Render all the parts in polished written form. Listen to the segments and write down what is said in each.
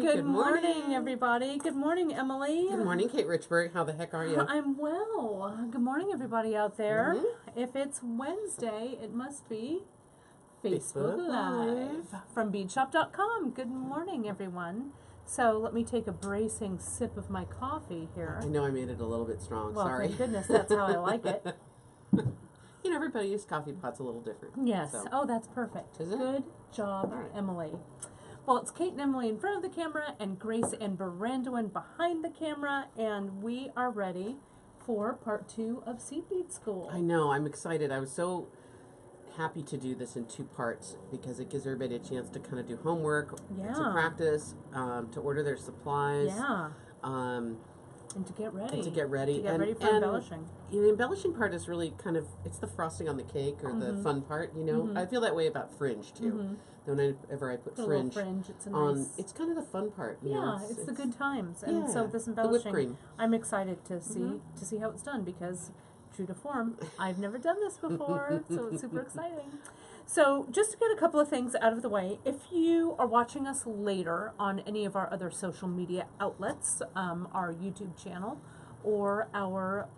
Good morning, everybody. Good morning, Emily. Good morning, Kate Richburg. How the heck are you? I'm well. Good morning, everybody out there. If it's Wednesday, it must be Facebook Live from beadshop.com. Good morning, everyone. So let me take a bracing sip of my coffee here. I know I made it a little bit strong. Well, Sorry. thank goodness. That's how I like it. You know, everybody's coffee pot's a little different. Yes. So. Oh, that's perfect. Is it? Good job, Emily. Well, it's Kate and Emily in front of the camera and Grace and Brandon behind the camera, and we are ready for part 2 of Seed Bead School. I know. I'm excited. I was so happy to do this in 2 parts because it gives everybody a chance to kind of do homework, to practice, to order their supplies. Yeah. And to get ready. And to get ready. To get ready for embellishing. The embellishing part is really kind of, it's the frosting on the cake or the fun part, you know. I feel that way about Fringe, too. Whenever I put Fringe, it's a on, nice, it's kind of the fun part. You know? It's the good times. And so this embellishing, I'm excited to see how it's done because, true to form, I've never done this before, so it's super exciting. So just to get a couple of things out of the way, if you are watching us later on any of our other social media outlets, our YouTube channel or our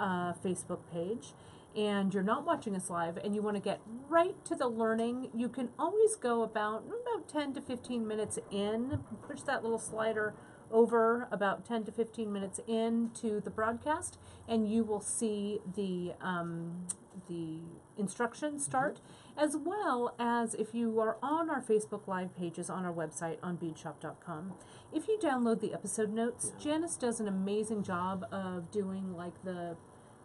Facebook page, and you're not watching us live and you want to get right to the learning, you can always go about 10 to 15 minutes in, push that little slider over about 10 to 15 minutes into the broadcast, and you will see the instructions start, as well as if you are on our Facebook Live pages on our website on beadshop.com. If you download the episode notes, Janice does an amazing job of doing like the,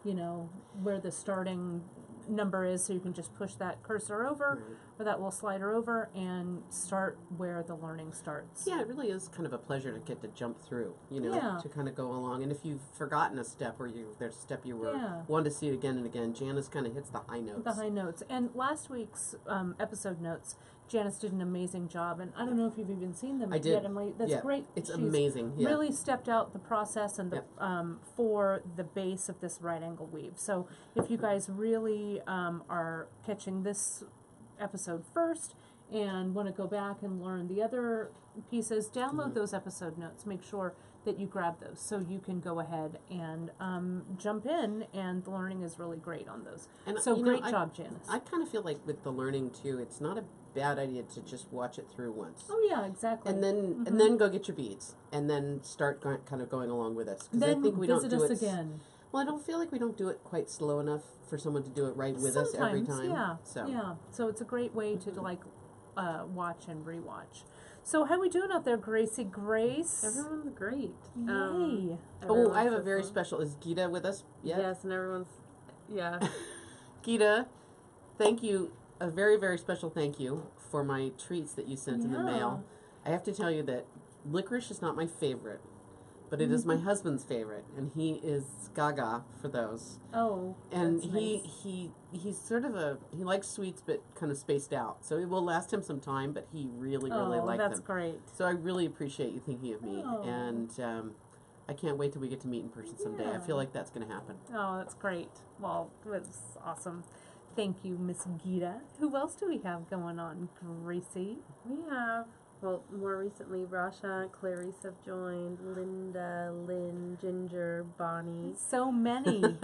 you know, where the starting number is, so you can just push that cursor over or that little slider over and start where the learning starts. Yeah, it really is kind of a pleasure to get to jump through, you know, to kind of go along. And if you've forgotten a step or there's a step you were wanted to see it again and again, Janice kind of hits the high notes. The high notes. And last week's episode notes, Janice did an amazing job, and I don't know if you've even seen them yet, Emily. That's great. It's amazing. Really stepped out the process and the for the base of this right angle weave. So if you guys really are catching this episode first and want to go back and learn the other pieces, download those episode notes. Make sure that you grab those so you can go ahead and jump in, and the learning is really great on those. And so great job, Janice. I kind of feel like with the learning too, it's not a bad idea to just watch it through once. Oh yeah, exactly. And then and then go get your beads and then start kind of going along with us, because I think we don't do it again. Well, I don't feel like we don't do it quite slow enough for someone to do it right with us every time. So it's a great way to like watch and rewatch. So how are we doing out there, Gracie Grace? Everyone's great. Yay. I have a very special, is Gita with us yet? Yes, and everyone's, Gita, thank you, a very, very special thank you for my treats that you sent in the mail. I have to tell you that licorice is not my favorite, but it is my husband's favorite, and he is gaga for those. Oh, and that's he's sort of he likes sweets but kind of spaced out, so it will last him some time, but he really likes them. That's great. So I really appreciate you thinking of me, and I can't wait till we get to meet in person someday. I feel like that's going to happen. Oh, that's great. Well, that's awesome. Thank you, Miss Gita. Who else do we have going on, Gracie? We have, well, more recently, Rasha, Clarice have joined, Linda, Lynn, Ginger, Bonnie. So many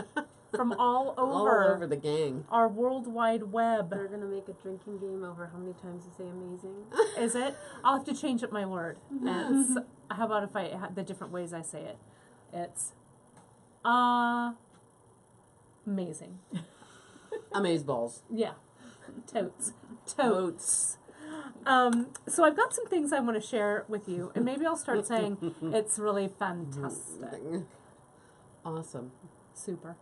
from all over. All over the gang. Our World Wide Web. They're going to make a drinking game over how many times you say amazing. Is it? I'll have to change up my word. It's, how about if the different ways I say it? It's amazing. Amazeballs. Yeah. Totes. So I've got some things I want to share with you, and maybe I'll start saying it's really fantastic. Awesome. Super.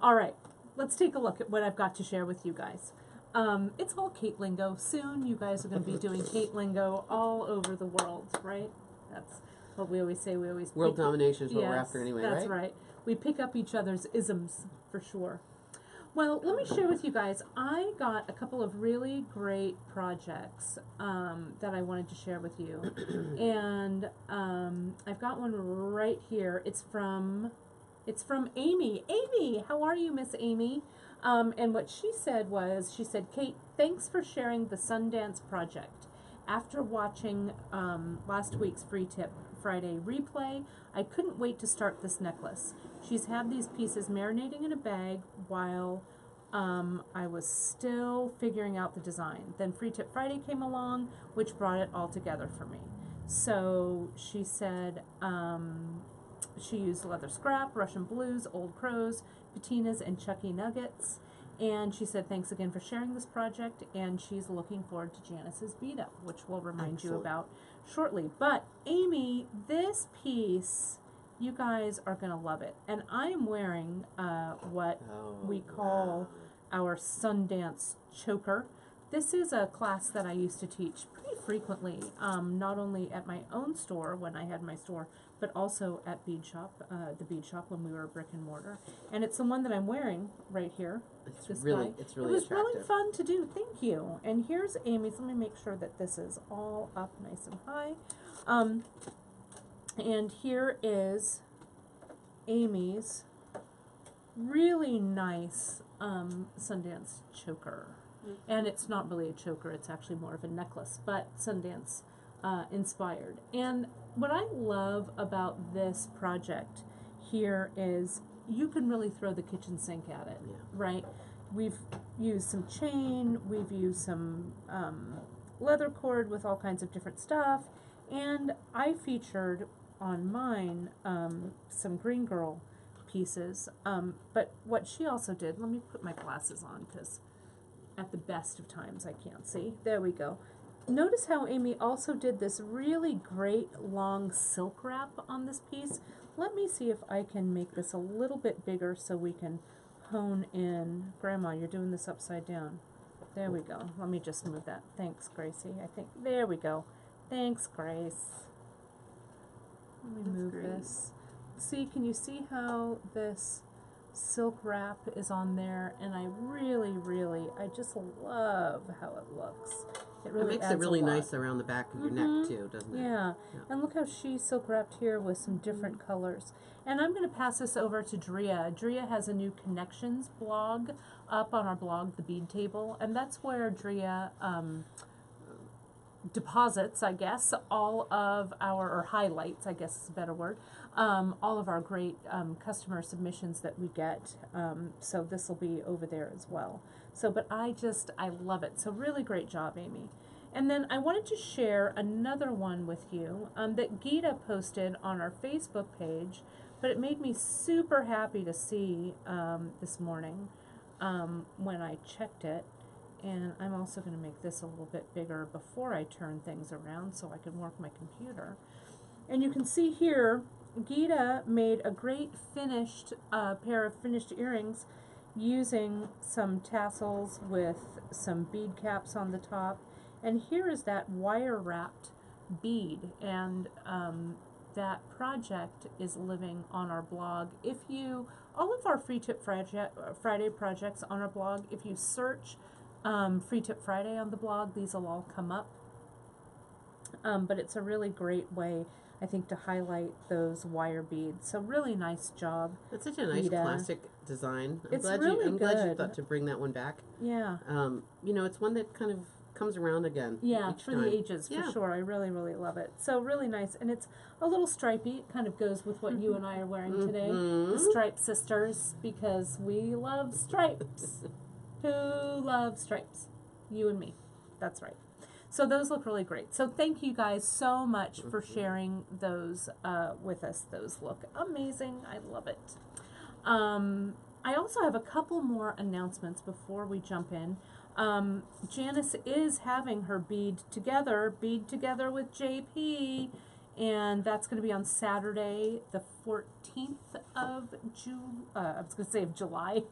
All right, let's take a look at what I've got to share with you guys. It's all Kate lingo. Soon you guys are going to be doing Kate lingo all over the world, right? That's what we always say. We always world domination is what we're after anyway, right? That's right. We pick up each other's isms for sure. Well, let me share with you guys, I got a couple of really great projects that I wanted to share with you. And I've got one right here. It's from Amy. Amy, how are you, Miss Amy? And what she said was, she said, Kate, thanks for sharing the Sundance project. after watching last week's Free Tip Friday replay, I couldn't wait to start this necklace. She's had these pieces marinating in a bag while I was still figuring out the design. Then Free Tip Friday came along, which brought it all together for me. So she said she used leather scrap, Russian blues, old crows, patinas, and Chucky nuggets. And she said, thanks again for sharing this project, and she's looking forward to Janice's bead up, which we'll remind you about shortly. But Amy, this piece, you guys are going to love it. And I am wearing what we call our Sundance Choker. This is a class that I used to teach pretty frequently, not only at my own store when I had my store, but also at Bead Shop, the Bead Shop when we were a brick and mortar. And it's the one that I'm wearing right here. It's really it was really fun to do. Thank you. And here's Amy's. Let me make sure that this is all up nice and high. And here is Amy's really nice Sundance Choker. And it's not really a choker, it's actually more of a necklace, but Sundance inspired. And what I love about this project here is you can really throw the kitchen sink at it, right? We've used some chain, we've used some leather cord with all kinds of different stuff, and I featured on mine some Green Girl pieces, but what she also did, let me put my glasses on because at the best of times I can't see. There we go. Notice how Amy also did this really great long silk wrap on this piece. Let me see if I can make this a little bit bigger so we can hone in. Grandma, you're doing this upside down. There we go. Let me just move that. Thanks, Gracie. I think, there we go. Thanks, Grace. Let me move this. See, can you see how this silk wrap is on there? And I really, I just love how it looks. It really makes it really nice around the back of your neck too, doesn't it? Yeah. And look how she silk wrapped here with some different colors. And I'm going to pass this over to Drea. Drea has a new connections blog up on our blog, The Bead Table, and that's where Drea deposits, I guess, all of our, or highlights, I guess is a better word, all of our great customer submissions that we get. So this will be over there as well. So, but I love it. So really great job, Amy. And then I wanted to share another one with you that Gita posted on our Facebook page, but it made me super happy to see this morning when I checked it. And I'm also going to make this a little bit bigger before I turn things around so I can work my computer. And you can see here, Gita made a great finished pair of finished earrings using some tassels with some bead caps on the top. And here is that wire wrapped bead. And that project is living on our blog. If you, all of our Free Tip Friday projects on our blog, if you search Free Tip Friday on the blog, these will all come up. But it's a really great way, I think, to highlight those wire beads. So really nice job. It's such a nice Gita. classic design. I'm glad you thought to bring that one back. Yeah. You know, it's one that kind of comes around again. Yeah, each for time. the ages, for sure. I really love it. So really nice. And it's a little stripey. It kind of goes with what you and I are wearing today. The Stripe Sisters, because we love stripes. Who loves stripes? You and me. That's right. So those look really great. So thank you guys so much for sharing those with us. Those look amazing. I love it. I also have a couple more announcements before we jump in. Janice is having her Bead Together with JP, and that's going to be on Saturday, the 14th of I was going to say of July.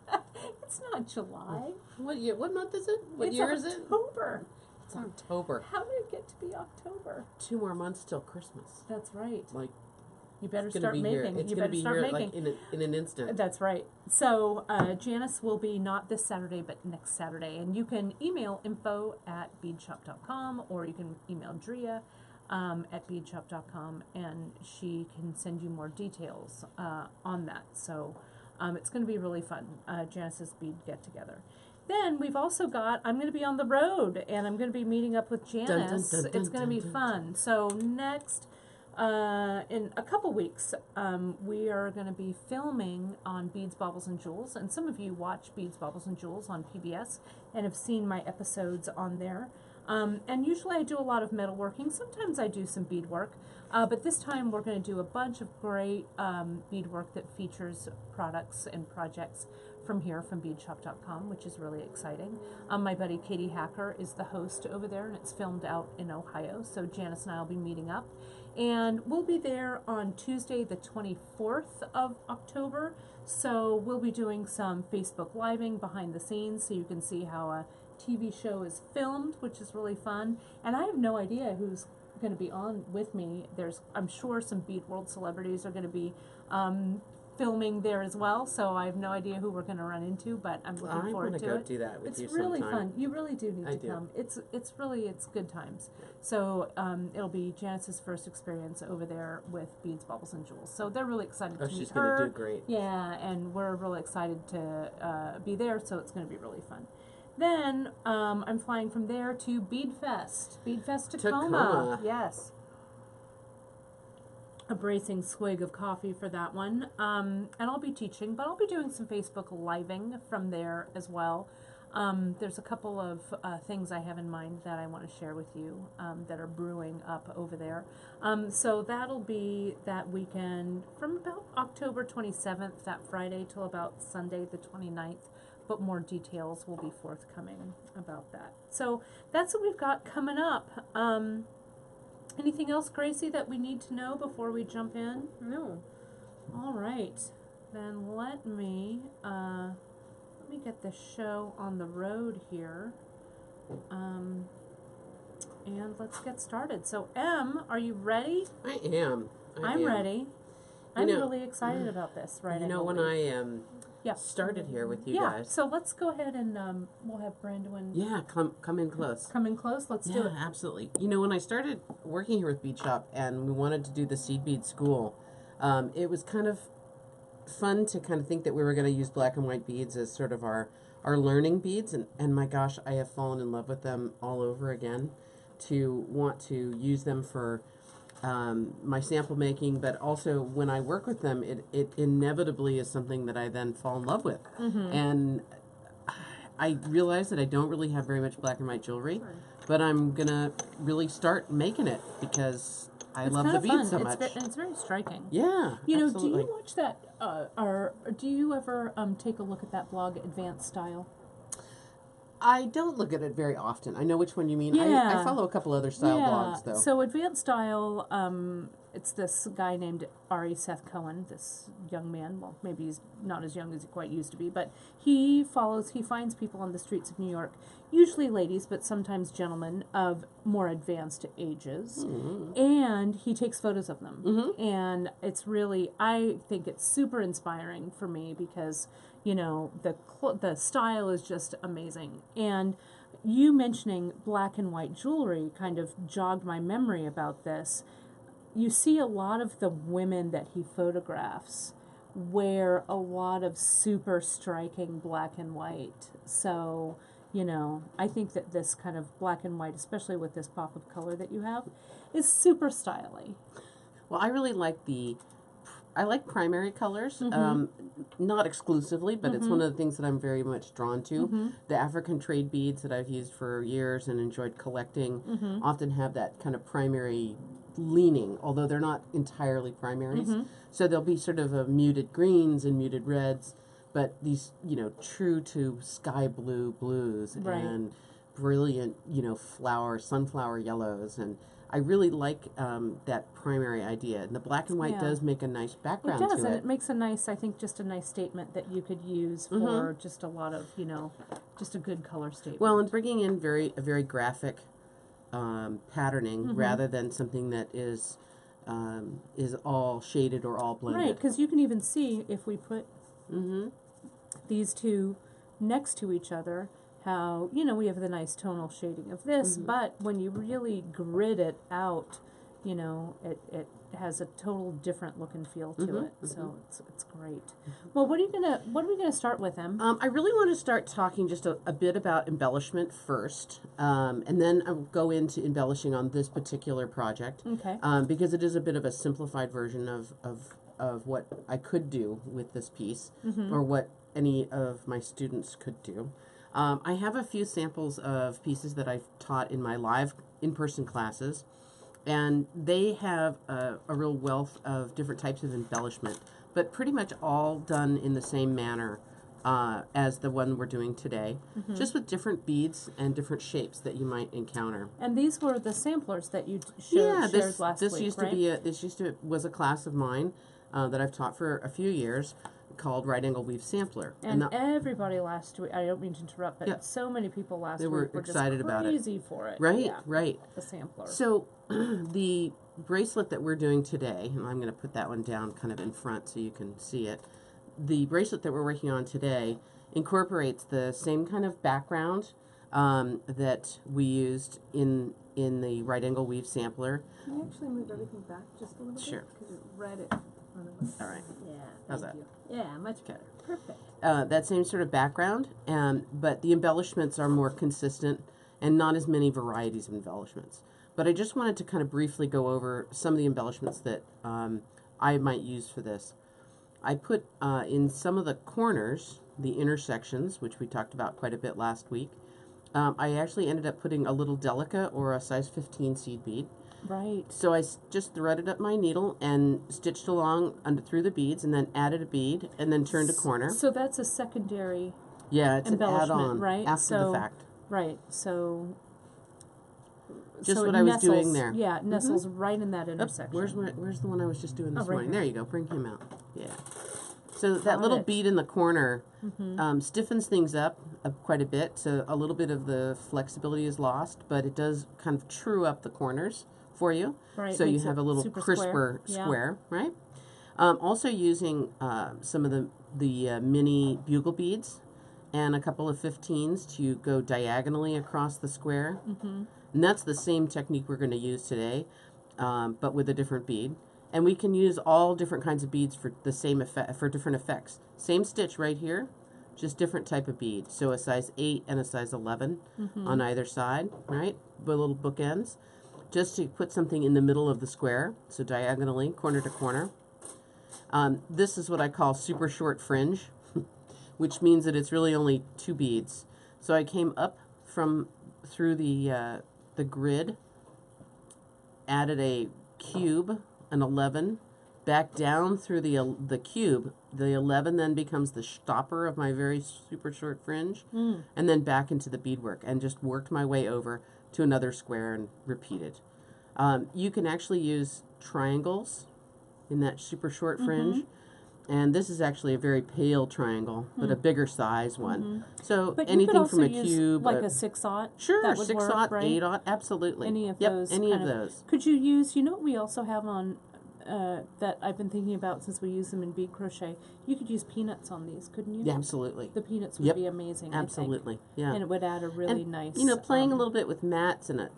It's not July. What year? What month is it? What It's year is it? October. It's October. How did it get to be October? 2 more months till Christmas. That's right. Like, you better it's start gonna be making. Here. It's you gonna better be start here making. like in an instant. That's right. So Janice will be not this Saturday, but next Saturday. And you can email info@beadshop.com, or you can email Drea at beadshop.com, and she can send you more details on that. So it's going to be really fun, Janice's Bead Get Together. Then we've also got, I'm going to be on the road, and I'm going to be meeting up with Janice. It's going to be fun. So next, in a couple weeks, we are going to be filming on Beads, Baubles, and Jewels. And some of you watch Beads, Baubles, and Jewels on PBS and have seen my episodes on there. And usually I do a lot of metalworking. Sometimes I do some beadwork. But this time we're going to do a bunch of great beadwork that features products and projects from here, from beadshop.com, which is really exciting. My buddy Katie Hacker is the host over there, and it's filmed out in Ohio. So Janice and I will be meeting up. And we'll be there on Tuesday, the 24th of October. So we'll be doing some Facebook Living behind the scenes so you can see how a TV show is filmed, which is really fun. And I have no idea who's going to be on with me. I'm sure some Bead World celebrities are going to be filming there as well, so I have no idea who we're going to run into, but I'm looking forward to it. I want to go do that with you sometime. It's really fun. You really do need to come. It's good times. So it'll be Janice's first experience over there with Beads, Baubles, and Jewels. So they're really excited to meet her. She's going to do great. Yeah, and we're really excited to be there, so it's going to be really fun. Then I'm flying from there to Bead Fest Tacoma. Yes. A bracing swig of coffee for that one. And I'll be teaching, but I'll be doing some Facebook Living from there as well. There's a couple of things I have in mind that I want to share with you that are brewing up over there. So that'll be that weekend from about October 27th, that Friday, till about Sunday the 29th. But more details will be forthcoming about that. So that's what we've got coming up. Anything else, Gracie, that we need to know before we jump in? No. All right. Then let me get the show on the road here. And let's get started. So, Em, are you ready? I am. I'm ready. I'm really excited about this, right? You know, when I started here with you guys. So let's go ahead and we'll have Brandon. Yeah, come in close. Come in close. Let's do it. Yeah, absolutely. You know, when I started working here with Bead Shop and we wanted to do the seed bead school, it was kind of fun to kind of think that we were going to use black and white beads as sort of our learning beads, and my gosh, I have fallen in love with them all over again. To want to use them for my sample making, but also when I work with them, it inevitably is something that I then fall in love with. And I realize that I don't really have very much black and white jewelry, but I'm going to really start making it because I love the beads so much. It's very striking. Yeah, You know, absolutely. do you watch that, or do you ever take a look at that blog, Advanced Style? I don't look at it very often. I know which one you mean. Yeah. I follow a couple other style blogs, though. So Advanced Style, it's this guy named Ari Seth Cohen, this young man. Well, maybe he's not as young as he quite used to be, but he finds people on the streets of New York, usually ladies, but sometimes gentlemen of more advanced ages, and he takes photos of them. And it's really, I think it's super inspiring for me because, you know, the style is just amazing. And you mentioning black and white jewelry kind of jogged my memory about this. You see a lot of the women that he photographs wear a lot of super striking black and white. So, you know, I think that this kind of black and white, especially with this pop of color that you have, is super stylish. Well, I really like I like primary colors, not exclusively, but it's one of the things that I'm very much drawn to. The African trade beads that I've used for years and enjoyed collecting often have that kind of primary leaning, although they're not entirely primaries. So they'll be sort of a muted greens and muted reds, but these, you know, true to sky blue blues and brilliant, you know, sunflower yellows, and I really like that primary idea. And the black and white does make a nice background to it. It does, and it makes a nice, I think, just a nice statement that you could use for just a lot of, you know, just a good color statement. Well, and bringing in a very graphic patterning rather than something that is all shaded or all blended. Right, because you can even see if we put these two next to each other, how, you know, we have the nice tonal shading of this, but when you really grid it out, you know, it has a total different look and feel to it. So it's great. Well, what are we gonna start with, Em? I really want to start talking just a bit about embellishment first, and then I'll go into embellishing on this particular project. Okay. Because it is a bit of a simplified version of what I could do with this piece, or what any of my students could do. I have a few samples of pieces that I've taught in my live in-person classes, and they have a real wealth of different types of embellishment, but pretty much all done in the same manner as the one we're doing today, just with different beads and different shapes that you might encounter. And these were the samplers that you shared last week, used right? Was a class of mine that I've taught for a few years, called Right Angle Weave Sampler. And everybody last week, I don't mean to interrupt, but so many people last week were excited just about crazy for it. Right, yeah, right. The sampler. So the bracelet that we're doing today, and I'm going to put that one down kind of in front so you can see it. The bracelet that we're working on today incorporates the same kind of background that we used in the Right Angle Weave Sampler. Can you actually move everything back just a little bit? Sure. Because it read it in front of us. All right. Yeah. How's thank that? you. Yeah, much better. Perfect. That same sort of background, but the embellishments are more consistent and not as many varieties of embellishments. But I just wanted to kind of briefly go over some of the embellishments that I might use for this. I put in some of the corners, the intersections, which we talked about quite a bit last week. I actually ended up putting a little delica or a size 15 seed bead. Right. So I just threaded up my needle and stitched along through the beads, and then added a bead, and then turned a corner. So that's a secondary it's an embellishment, add-on right? after the fact. Right. So Just so what it I was nestles, doing there. Yeah, it nestles right in that intersection. Where's the one I was just doing this right morning? here. There you go. Bring him out. Yeah. So that Got little it. bead in the corner stiffens things up quite a bit. So a little bit of the flexibility is lost, but it does kind of true up the corners for you. Right. So you makes have it a little super crisper Yeah. square, right? Also using some of the mini bugle beads and a couple of 15s to go diagonally across the square. And that's the same technique we're going to use today, but with a different bead. And we can use all different kinds of beads for the same effect, for different effects. Same stitch right here, just different type of bead. So a size 8 and a size 11 on either side, right? With little bookends, just to put something in the middle of the square, so diagonally, corner to corner. This is what I call super short fringe, which means that it's really only 2 beads. So I came up through the grid, added a cube, an 11, back down through the cube. The 11 then becomes the stopper of my very super short fringe, and then back into the beadwork, and just worked my way over to another square and repeated. You can actually use triangles in that super short fringe. And this is actually a very pale triangle, but a bigger size one. So But anything from a use cube, like a 6/0. sure, that would 6/0, work, right? 8/0, absolutely. Any of yep, those. any of those. Could you use? You know what we also have on that I've been thinking about since we use them in bead crochet. You could use peanuts on these, couldn't you? Yeah, absolutely. The peanuts would Yep, be amazing. absolutely. I think. Yeah. And it would add a really And, nice. you know, playing a little bit with mats and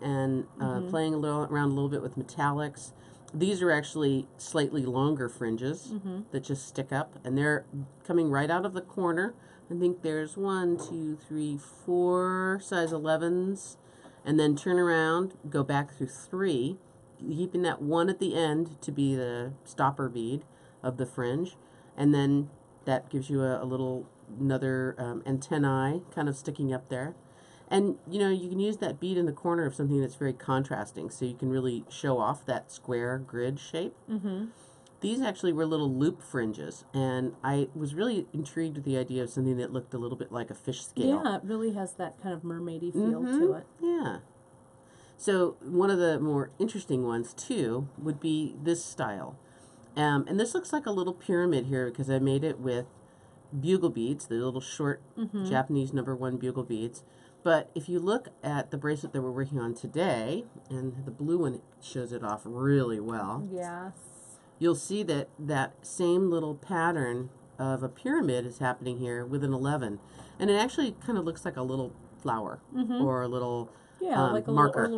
playing around a little bit with metallics. These are actually slightly longer fringes that just stick up, and they're coming right out of the corner. I think there's 1, 2, 3, 4 size 11s, and then turn around, go back through 3, keeping that 1 at the end to be the stopper bead of the fringe, and then that gives you a little another antennae kind of sticking up there. And, you know, you can use that bead in the corner of something that's very contrasting, so you can really show off that square grid shape. These actually were little loop fringes, and I was really intrigued with the idea of something that looked a little bit like a fish scale. Yeah, it really has that kind of mermaidy feel to it. Yeah. So one of the more interesting ones, too, would be this style. And this looks like a little pyramid here because I made it with bugle beads, the little short Japanese #1 bugle beads. But if you look at the bracelet that we're working on today, and the blue one shows it off really well, Yes. you'll see that that same little pattern of a pyramid is happening here with an 11. And it actually kind of looks like a little flower or a little like a marker.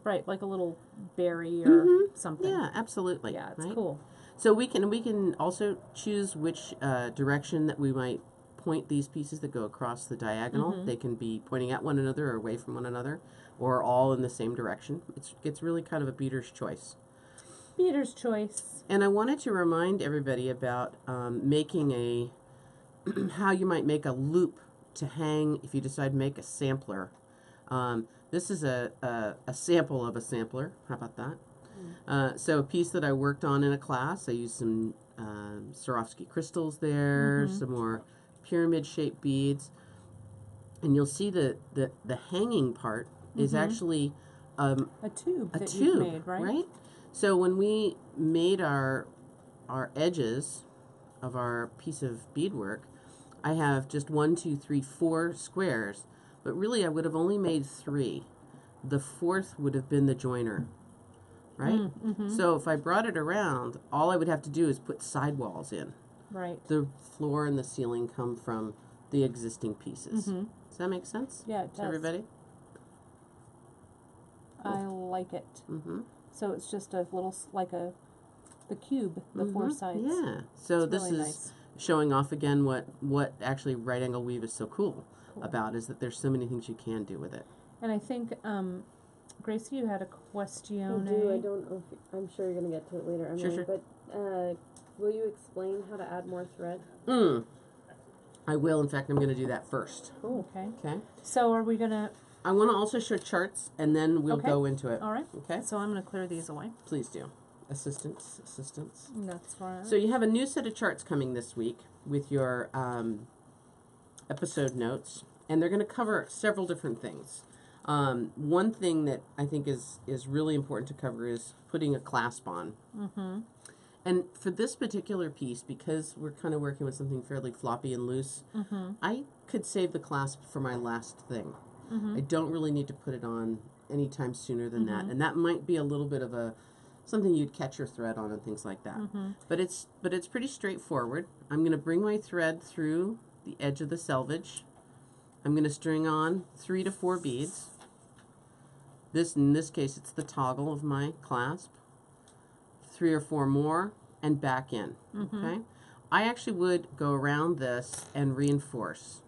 Right, like a little berry or something. Yeah, absolutely. Yeah, it's right? cool. So we can also choose which direction that we might point these pieces that go across the diagonal. They can be pointing at one another or away from one another, or all in the same direction. It's really kind of a beater's choice. Beater's choice. And I wanted to remind everybody about making a how you might make a loop to hang if you decide to make a sampler. This is a sample of a sampler. How about that? So a piece that I worked on in a class, I used some Swarovski crystals there, some more pyramid-shaped beads. And you'll see the hanging part is actually a tube a that tube, you've made, right? So when we made our edges of our piece of beadwork, I have just 1, 2, 3, 4 squares, but really I would have only made 3. The 4th would have been the joiner, right? So if I brought it around, all I would have to do is put sidewalls in. Right. The floor and the ceiling come from the existing pieces. Does that make sense? Yeah, it does. To everybody? I like it. So it's just a little, like the cube, the 4 sides. Yeah. So it's this really is nice. showing off again what actually right angle weave is so cool about, is that there's so many things you can do with it. And I think, Gracie, you had a question. I do. I don't know if I'm sure you're going to get to it later, Emily. Sure. But will you explain how to add more thread? I will. In fact, I'm going to do that first. Cool. Okay. Okay. So are we going to... I want to also show charts, and then we'll Okay. go into it. All right. Okay. So I'm going to clear these away. Please do. Assistance. That's right. So you have a new set of charts coming this week with your episode notes, and they're going to cover several different things. One thing that I think is really important to cover is putting a clasp on. And for this particular piece, because we're kind of working with something fairly floppy and loose, I could save the clasp for my last thing. I don't really need to put it on anytime sooner than that, and that might be a little bit of something you'd catch your thread on and things like that. But it's pretty straightforward. I'm going to bring my thread through the edge of the selvage. I'm going to string on 3 to 4 beads. In this case, it's the toggle of my clasp. 3 or 4 more, and back in. Okay. I actually would go around this and reinforce.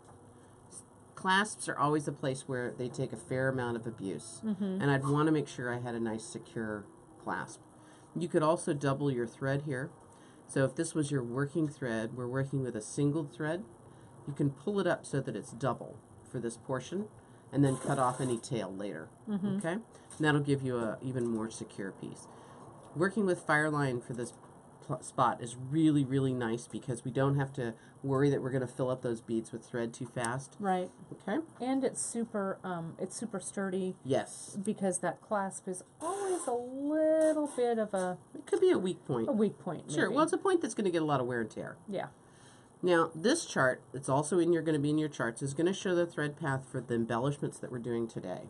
Clasps are always a place where they take a fair amount of abuse, and I'd want to make sure I had a nice secure clasp. You could also double your thread here. So if this was your working thread, we're working with a single thread, you can pull it up so that it's double for this portion, and then cut off any tail later. Okay, and that'll give you a even more secure piece. Working with Fireline for this spot is really, really nice because we don't have to worry that we're going to fill up those beads with thread too fast. Right. Okay. And it's super sturdy. Yes. Because that clasp is always a little bit of it could be a weak point. A weak point. Maybe. Sure. Well, it's a point that's going to get a lot of wear and tear. Yeah. Now, this chart, that's also going to be in your charts, is going to show the thread path for the embellishments that we're doing today.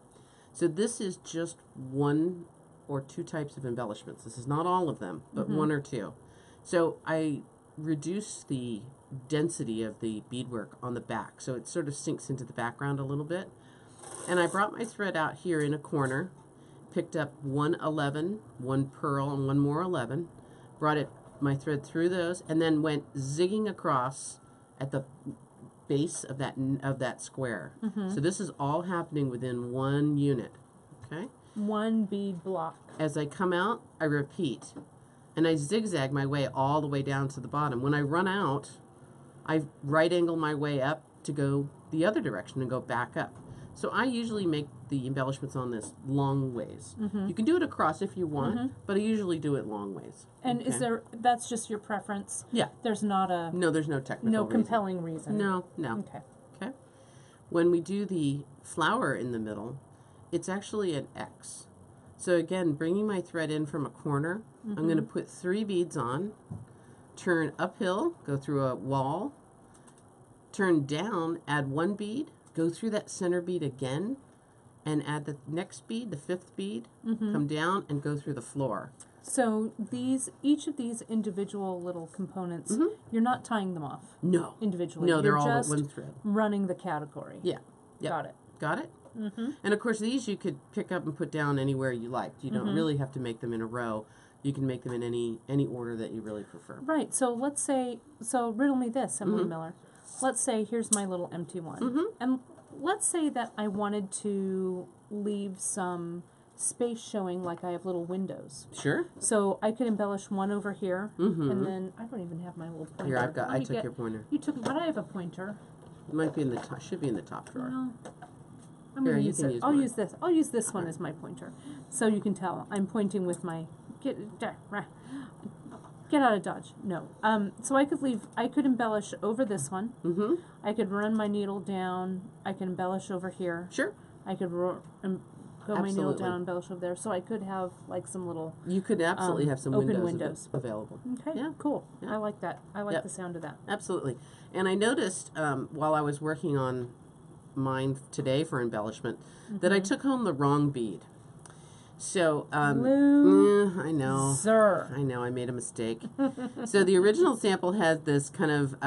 So this is just 1 or 2 types of embellishments. This is not all of them, but 1 or 2. So I reduce the density of the beadwork on the back, so it sort of sinks into the background a little bit. And I brought my thread out here in a corner, picked up 1 11, 1 pearl, and 1 more 11, brought my thread through those, and then went zigging across at the base of that square. So this is all happening within 1 unit. Okay. 1 bead block. As I come out, I repeat. And I zigzag my way all the way down to the bottom. When I run out, I right angle my way up to go the other direction and go back up. So I usually make the embellishments on this long ways. You can do it across if you want, but I usually do it long ways. And okay. That's just your preference? Yeah. There's not a... No, there's no technical No compelling reason. No. Okay. Okay. When we do the flower in the middle, it's actually an X. So again, bringing my thread in from a corner, I'm going to put 3 beads on, turn uphill, go through a wall, turn down, add 1 bead, go through that center bead again, and add the next bead, the 5th bead, come down and go through the floor. So each of these individual little components, you're not tying them off? No. Individually? No, they're you're all just one thread. Running the category? Yeah. Yep. Got it. Got it? And of course, these you could pick up and put down anywhere you liked. You don't really have to make them in a row. You can make them in any order that you really prefer. Right. So let's say, riddle me this, Emily Miller. Let's say here's my little empty one. And let's say that I wanted to leave some space showing, like I have little windows. Sure. So I could embellish one over here, and then I don't even have my little pointer. Here, I took your pointer. You took, but I have a pointer. It might be in the top, should be in the top drawer. Well, I'm Here, going to you use can it. use I'll mine. use this. I'll use this one as my pointer, so you can tell I'm pointing with my get out of Dodge. No. So I could embellish over this one. I could run my needle down. I could embellish over here. Sure. I could go my needle down, embellish over there. So I could have like some little. You could absolutely have some open windows available. Okay. Yeah. Cool. Yeah. I like that. I like the sound of that. Absolutely. And I noticed while I was working on mine today for embellishment that I took home the wrong bead. So, I know. Sir. I know, I made a mistake. So the original sample had this kind of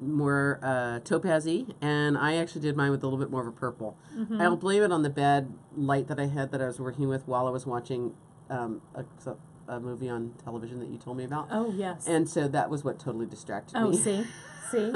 more topaz-y, and I actually did mine with a little bit more of a purple. I'll blame it on the bad light that I had that I was working with while I was watching a movie on television that you told me about. Oh, yes. And so that was what totally distracted me. Oh, see?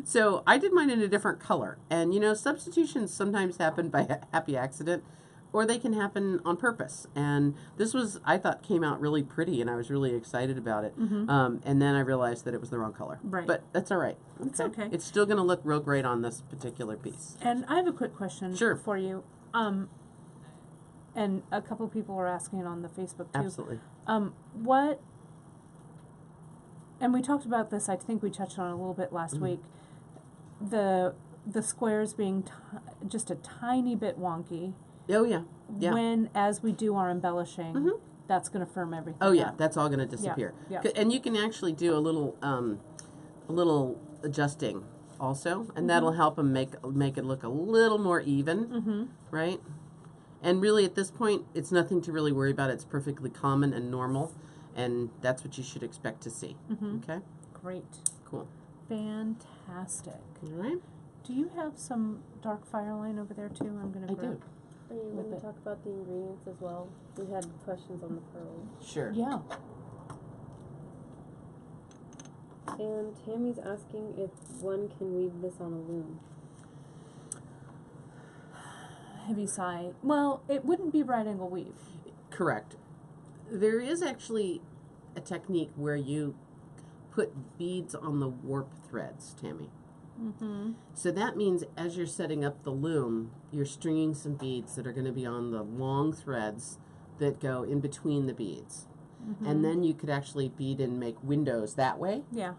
So I did mine in a different color. And, you know, substitutions sometimes happen by happy accident, or they can happen on purpose. And this was, I thought, came out really pretty, and I was really excited about it. And then I realized that it was the wrong color. Right. But that's all right. It's okay. It's still going to look real great on this particular piece. And I have a quick question Sure. for you. And a couple of people are asking it on the Facebook too. Absolutely. What? And we talked about this. I think we touched on it a little bit last week. The squares being just a tiny bit wonky. Oh yeah. Yeah. When as we do our embellishing, that's going to firm everything. Oh yeah, up. that's all going to disappear. Yeah. And you can actually do a little adjusting also, and that'll help them make it look a little more even, right? And really, at this point, it's nothing to really worry about. It's perfectly common and normal, and that's what you should expect to see. Okay. Great. Cool. Fantastic. All right. Do you have some dark fireline over there too? I'm going to grab. do. Are you going to talk about the ingredients as well? We had questions on the pearls. Sure. Yeah. And Tammy's asking if one can weave this on a loom. Heavy sigh. Well, it wouldn't be right angle weave. Correct. There is actually a technique where you put beads on the warp threads, Tammy. So that means as you're setting up the loom, you're stringing some beads that are going to be on the long threads that go in between the beads. And then you could actually bead and make windows that way. Yeah.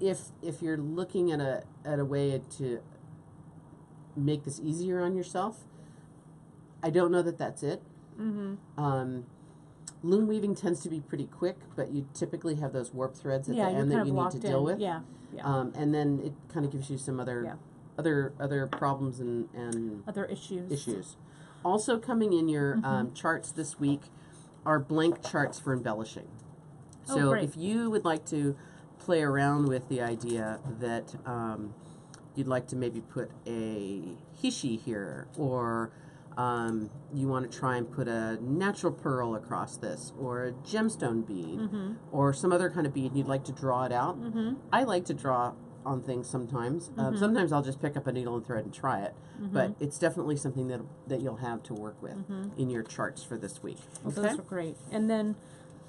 If you're looking at a way to make this easier on yourself, I don't know that that's it. Loom weaving tends to be pretty quick, but you typically have those warp threads at the end that you need to deal with. Yeah. And then it kind of gives you some other problems and Other issues. Also coming in your charts this week are blank charts for embellishing. So great. if you would like to play around with the idea that you'd like to maybe put a hishi here, or you want to try and put a natural pearl across this, or a gemstone bead, or some other kind of bead, and you'd like to draw it out. I like to draw on things sometimes. Sometimes I'll just pick up a needle and thread and try it, but it's definitely something that you'll have to work with in your charts for this week. Well, those are great. And then,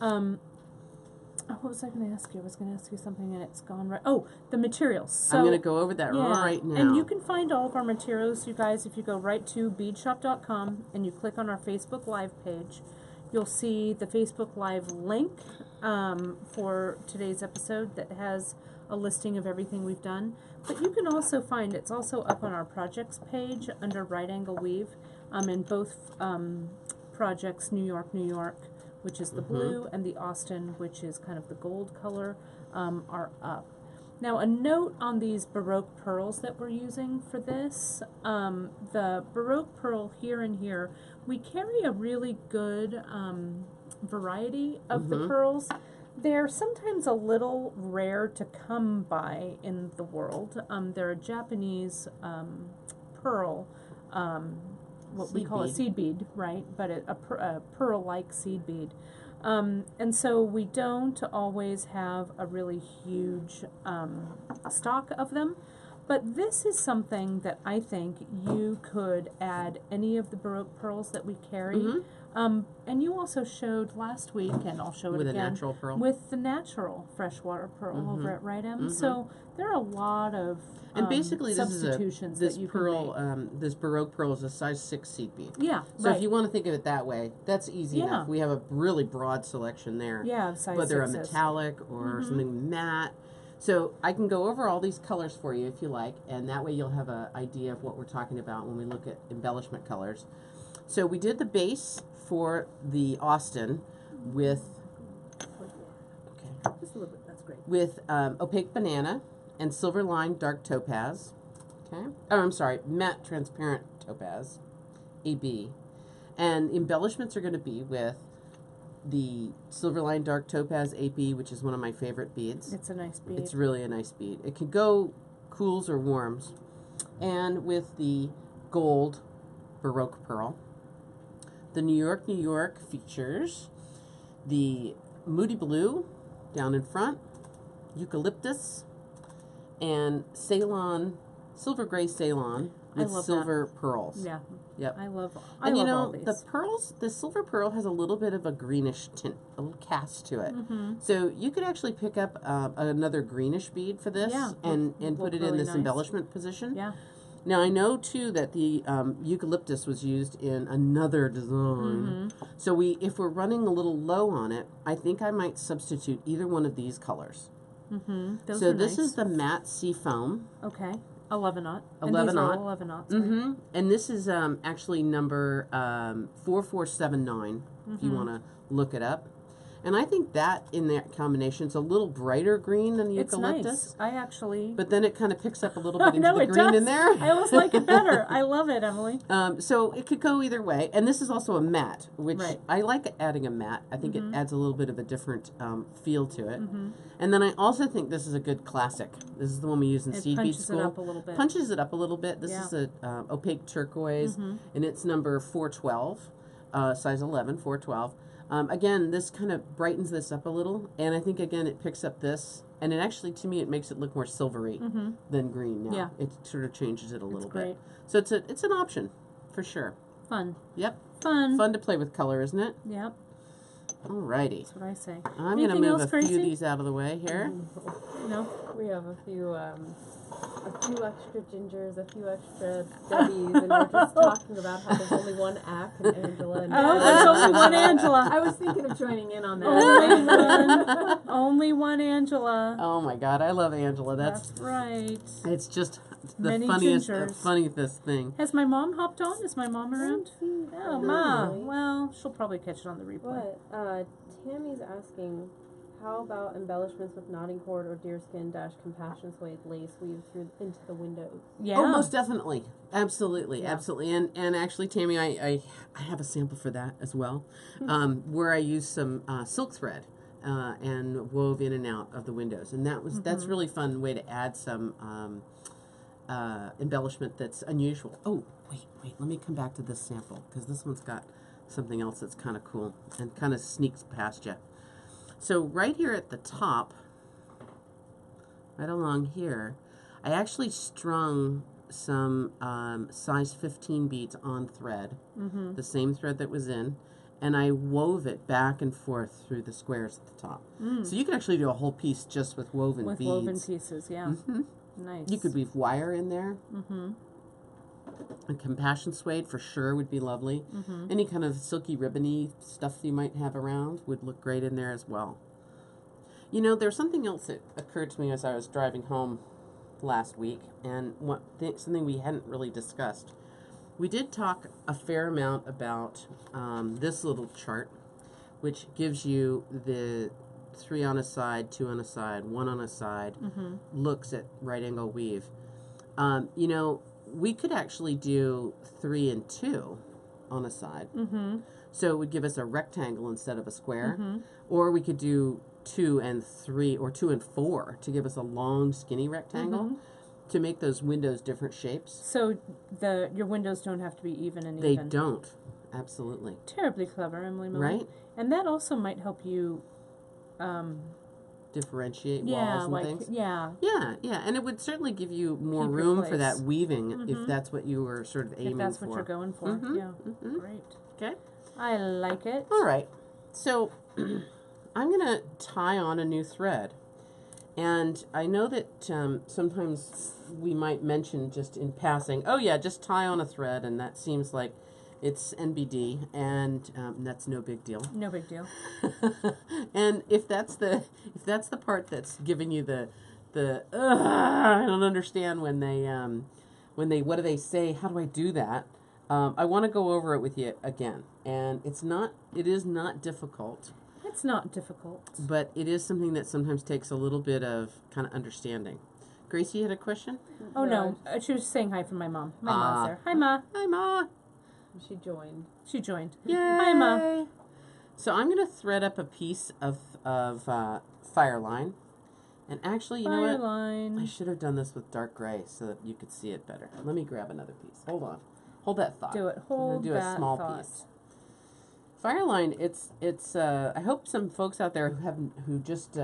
what was I going to ask you? I was going to ask you something and it's gone right. Oh, the materials. So, I'm going to go over that right now. And you can find all of our materials, you guys, if you go right to beadshop.com and you click on our Facebook Live page. You'll see the Facebook Live link for today's episode that has a listing of everything we've done. But you can also find, it's also up on our projects page under Right Angle Weave, in both projects, New York, which is the blue, and the Austin, which is kind of the gold color, are up. Now, a note on these Baroque pearls that we're using for this. The Baroque pearl here and here, we carry a really good variety of the pearls. They're sometimes a little rare to come by in the world. They're a Japanese pearl, what we call a seed bead, right? But a pearl-like seed bead. And so we don't always have a really huge stock of them. But this is something that I think you could add any of the Baroque pearls that we carry. And you also showed last week, and I'll show it with again, a natural pearl, with the natural freshwater pearl over at Right M. So there are a lot of and basically substitutions this that you pearl, can make. this Baroque pearl is a size 6 seed bead. Yeah, So if you want to think of it that way, that's easy Yeah. enough. We have a really broad selection there. Yeah, of size whether a 6s. metallic or something matte. So I can go over all these colors for you if you like, and that way you'll have an idea of what we're talking about when we look at embellishment colors. So we did the base for the Austin with Just a little bit. That's great. with opaque banana and silver line dark topaz. Okay. Oh, I'm sorry, matte transparent topaz, AB. And embellishments are going to be with the silver line dark topaz AB, which is one of my favorite beads. It's a nice bead. It's really a nice bead. It can go cools or warms. And with the gold Baroque pearl. The New York features the Moody Blue down in front, eucalyptus, and Ceylon, silver gray Ceylon with silver pearls. Yeah. Yep. I love And you know, all these. the pearls, the silver pearl has a little bit of a greenish tint, a little cast to it. So you could actually pick up another greenish bead for this and put it in this embellishment position. Yeah. Now I know too that the eucalyptus was used in another design. So if we're running a little low on it, I think I might substitute either one of these colors. Those So are this nice. is the matte sea foam. Okay. 11-aught. 11-aught. 11-aughts. Right? And this is actually number 4479, if you want to look it up. And I think that in that combination is a little brighter green than the eucalyptus. It's nice. I actually... But then it kind of picks up a little bit into no, the it green does. in there. I almost like it better. I love it, Emily. So it could go either way. And this is also a matte, which Right. I like adding a matte. I think it adds a little bit of a different feel to it. And then I also think this is a good classic. This is the one we use in seed bead school. Punches it up a little bit. Punches it up a little bit. This is a opaque turquoise, and it's number 412, size 11, 412. Again, this kind of brightens this up a little, and I think, again, it picks up this, and it actually, to me, it makes it look more silvery than green now. Yeah. It sort of changes it a little great. bit. So it's an option, for sure. Fun. Yep. Fun. Fun to play with color, isn't it? Yep. Alrighty. That's what I say. I'm going to Anything move else, a few Gracie? of these out of the way here. No? We have a few extra gingers, a few extra Debbies, and we're just talking about how there's only one Ack and Angela. And Oh, there's only one Angela. I was thinking of joining in on that. Only one. Only one Angela. Oh my God, I love Angela. That's right. It's just the Many funniest gingers. thing. Has my mom hopped on? Is my mom around? Oh, Ma. really. Well, she'll probably catch it on the replay. But Tammy's asking, how about embellishments with knotting cord or deerskin - compassion suede lace weaved through into the windows? Yeah. Oh, most definitely. Absolutely. Yeah. Absolutely. And actually, Tammy, I have a sample for that as well, where I used some silk thread and wove in and out of the windows. And that's really fun way to add some embellishment that's unusual. Oh, wait. Let me come back to this sample, because this one's got something else that's kind of cool and kind of sneaks past you. So right here at the top, right along here, I actually strung some size 15 beads on thread, the same thread that was in, and I wove it back and forth through the squares at the top. So you could actually do a whole piece just with woven beads. With woven pieces, yeah. Nice. You could weave wire in there. And compassion suede for sure would be lovely. Any kind of silky ribbony stuff you might have around would look great in there as well. You know, there's something else that occurred to me as I was driving home last week, and something we hadn't really discussed. We did talk a fair amount about this little chart, which gives you the 3 on a side, 2 on a side, 1 on a side, looks at right angle weave. You know, we could actually do 3 and 2 on a side. So it would give us a rectangle instead of a square. Or we could do 2 and 3 or 2 and 4 to give us a long skinny rectangle to make those windows different shapes. So your windows don't have to be even and They even. don't. Absolutely. Terribly clever, Emily Miller. Right? And that also might help you differentiate walls and things. Yeah. Yeah, yeah. And it would certainly give you more Keep your room for place. that weaving if that's what you were sort of aiming If that's for. what you're going for. Yeah. Great. Okay. I like it. All right. So I'm going to tie on a new thread. And I know that sometimes we might mention just in passing, oh yeah, just tie on a thread, and that seems like it's NBD, and that's no big deal. No big deal. And if that's the part that's giving you the I don't understand when they what do they say? How do I do that? I want to go over it with you again, and it is not difficult. It's not difficult. But it is something that sometimes takes a little bit of kind of understanding. Gracie had a question? Oh, no. She was saying hi from my mom. My mom's there. Hi, Ma. Hi, Ma. She joined. Yay. Hi, Ma. So I'm going to thread up a piece of fire line. And actually, you know what? I should have done this with dark gray so that you could see it better. Let me grab another piece. Hold on. Hold that thought. Do it. Hold do that a small thought. piece. Fireline, it's I hope some folks out there who just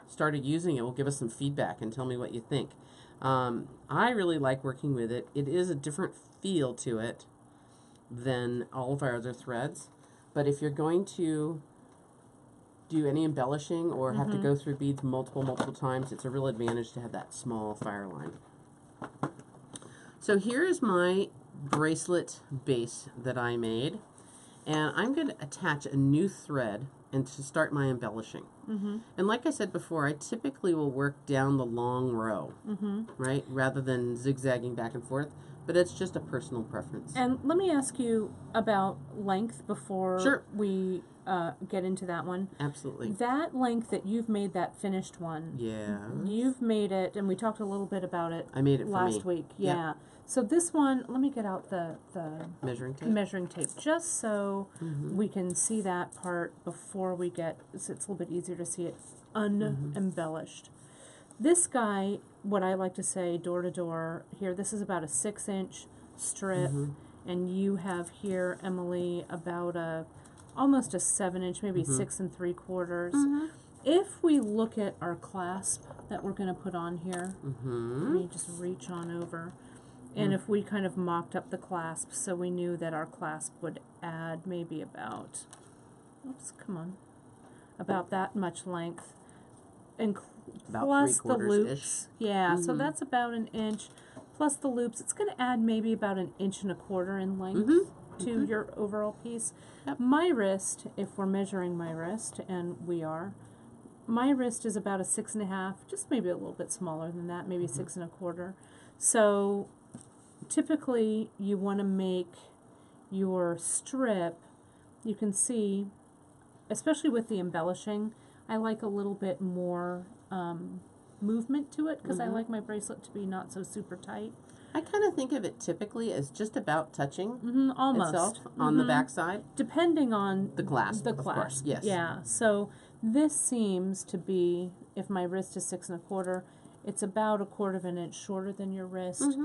started using it will give us some feedback and tell me what you think. I really like working with it. It is a different feel to it than all of our other threads. But if you're going to do any embellishing or have to go through beads multiple times, it's a real advantage to have that small fireline. So here is my bracelet base that I made. And I'm going to attach a new thread and to start my embellishing. And like I said before, I typically will work down the long row, right, rather than zigzagging back and forth. But it's just a personal preference. And let me ask you about length before we get into that one. Absolutely. That length that you've made, that finished one. Yeah. You've made it, and we talked a little bit about it. I made it last week. Yeah. Yep. So this one, let me get out the measuring tape, just so we can see that part before we get. So it's a little bit easier to see it unembellished. This guy, what I like to say, door to door here. This is about a 6-inch strip, and you have here, Emily, about almost a 7-inch, maybe 6 3/4. If we look at our clasp that we're going to put on here, let me just reach on over. And if we kind of mocked up the clasp, so we knew that our clasp would add maybe about, about that much length, and plus the loops. Yeah, so that's about 1 inch, plus the loops. It's going to add maybe about 1 1/4 inches in length to your overall piece. Yep. My wrist, if we're measuring my wrist, and we are, my wrist is about a 6.5, just maybe a little bit smaller than that, maybe 6 1/4. So typically you want to make your strip, you can see, especially with the embellishing, I like a little bit more movement to it because I like my bracelet to be not so super tight. I kind of think of it typically as just about touching almost itself on the back side. Depending on the clasp, of course, yes. Yeah, so this seems to be, if my wrist is 6 1/4, it's about 1/4 inch shorter than your wrist.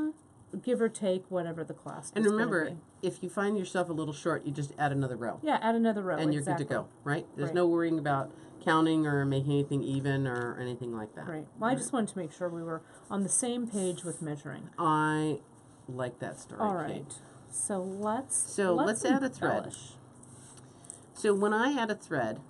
Give or take whatever the clasp and is. And remember, be. If you find yourself a little short, you just add another row. Yeah, add another row. And you're good to go, right? There's no worrying about counting or making anything even or anything like that. Right. Well, I just wanted to make sure we were on the same page with measuring. I like that story. All right. Kate. So let's add a thread. So when I add a thread,